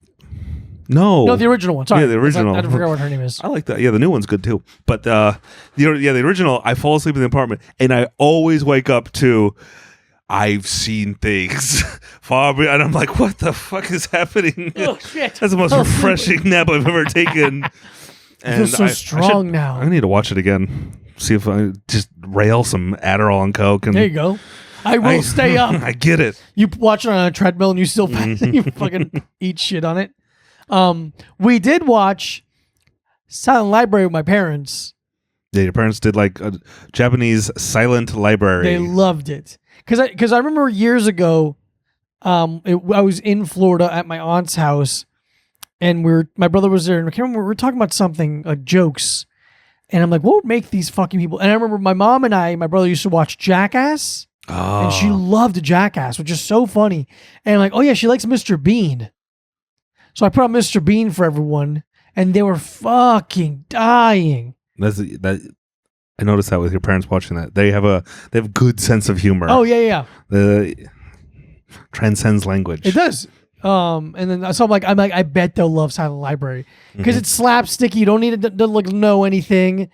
No, the original one. Sorry, yeah, the original. I forgot what her name is. I like that. Yeah, the new one's good too. But the original, I fall asleep in the apartment, and I always wake up to, I've seen things far beyond, and I'm like, what the fuck is happening? Oh shit! That's the most refreshing nap I've ever taken. And I feel so strong now. I need to watch it again. See if I just rail some Adderall and Coke. And there you go. I will stay up. I get it. You watch it on a treadmill and you still you fucking eat shit on it. We did watch Silent Library with my parents. Yeah, your parents did like a Japanese silent library. They loved it. Because I remember years ago, I was in Florida at my aunt's house, and my brother was there, and I can't remember, we were talking about something, like jokes. And I'm like, what would make these fucking people? And I remember my mom and my brother used to watch Jackass. Oh. And she loved Jackass, which is so funny. And I'm like, oh yeah, she likes Mr. Bean. So I put on Mr. Bean for everyone, and they were fucking dying. I noticed that with your parents watching that. They have good sense of humor. Oh yeah. Transcends language. It does. And then so I'm like, I bet they'll love Silent Library because it's slapsticky. You don't need to know anything,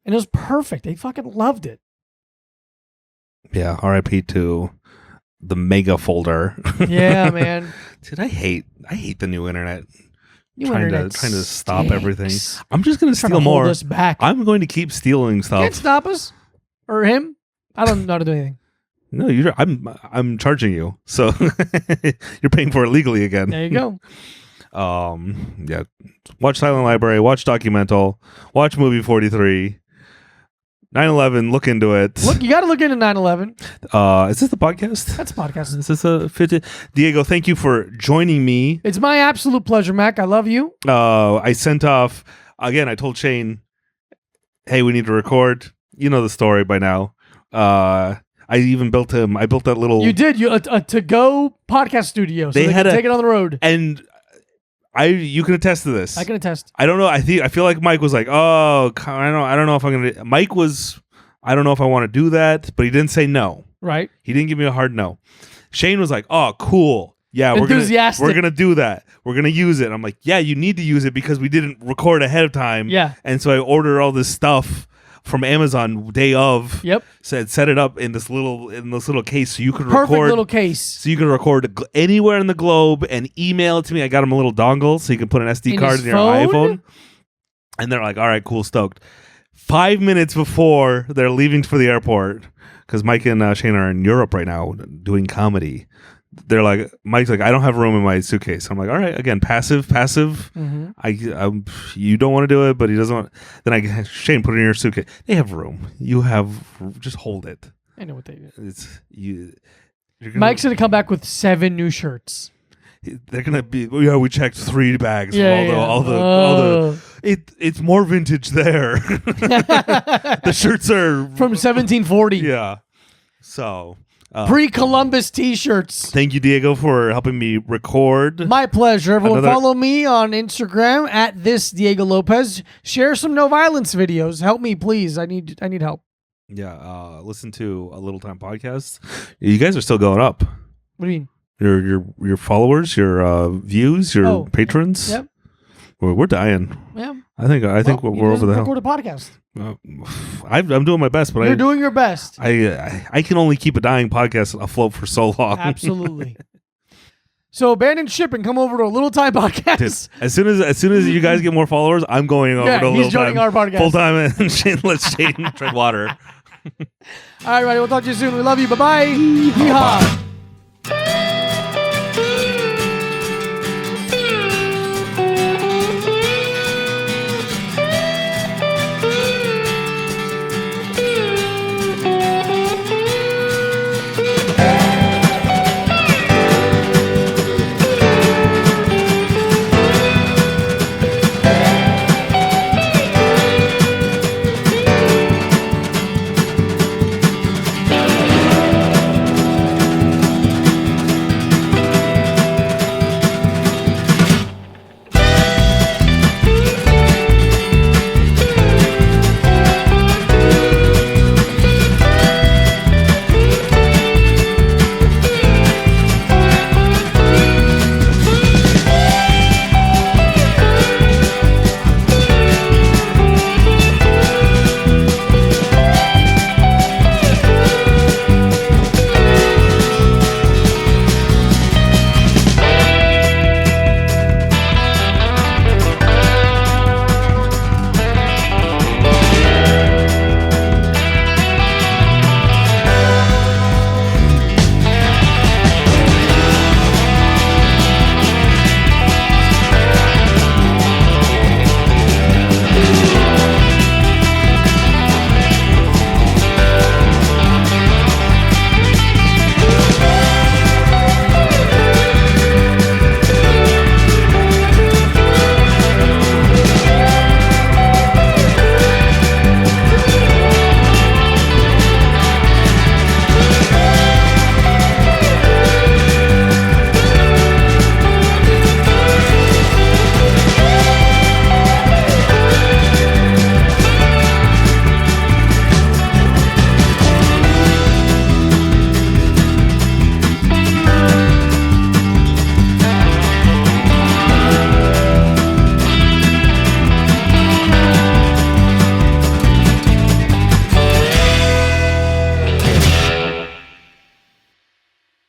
and it was perfect. They fucking loved it. Yeah. R.I.P. to the mega folder. Yeah, man. Dude, I hate the new internet. Trying to stop everything. I'm just gonna steal more. Hold us back. I'm going to keep stealing stuff. Can't stop us or him. I don't know how to do anything. No, I'm charging you, so you're paying for it legally again. There you go. Yeah. Watch Silent Library. Watch Documental. Watch Movie 43. 9/11. Look into it. Look, you got to look into 9/11. Is this the podcast? That's a podcast. Is this a 50? Diego, thank you for joining me. It's my absolute pleasure, Mac. I love you. I sent off again. I told Shayne, "Hey, we need to record." You know the story by now. I even built him. I built that little. You did. A to-go podcast studio. So they had can take it on the road. And you can attest to this. I can attest. I don't know. I feel like Mike was like, "Oh, I don't know if I'm gonna." Mike was, I don't know if I want to do that, but he didn't say no. Right. He didn't give me a hard no. Shayne was like, "Oh, cool. Yeah, we're gonna do that. We're gonna use it." I'm like, "Yeah, you need to use it because we didn't record ahead of time." Yeah. And so I ordered all this stuff from Amazon day of. Yep. Set it up in this little case so you could Perfect record. little case. So you can record anywhere in the globe and email it to me. I got him a little dongle so you can put an SD card in your iPhone. And they're like, "All right, cool, stoked." 5 minutes before they're leaving for the airport, because Mike and Shayne are in Europe right now doing comedy. They're like, Mike's like, "I don't have room in my suitcase." I'm like, "All right, again, passive. Mm-hmm. You don't want to do it, but he doesn't want." Then Shayne, put it in your suitcase. They have room. You have, just hold it. I know what they do. It's you. Mike's gonna come back with 7 new shirts. They're gonna be. Yeah, we checked 3 bags. Yeah, all the. It's more vintage there. The shirts are from 1740. Yeah. So. Pre-Columbus T-shirts. Thank you, Diego, for helping me record. My pleasure. Everyone, follow me on Instagram at this Diego Lopez. Share some no violence videos. Help me, please. I need help. Yeah. Listen to a Little Time podcast. You guys are still going up. What do you mean? Your followers, your views, your patrons. Yep. We're dying. Yeah. I think we're over the hill. Record a podcast. I'm doing my best, but you're doing your best. I can only keep a dying podcast afloat for so long. Absolutely. So abandon ship and come over to a Little Time podcast. Dude, as soon as you guys get more followers, I'm going over to a Little Time. He's joining our podcast full time, and let's Shayne drink water. All right, we'll talk to you soon. We love you. Bye bye. Yeehaw.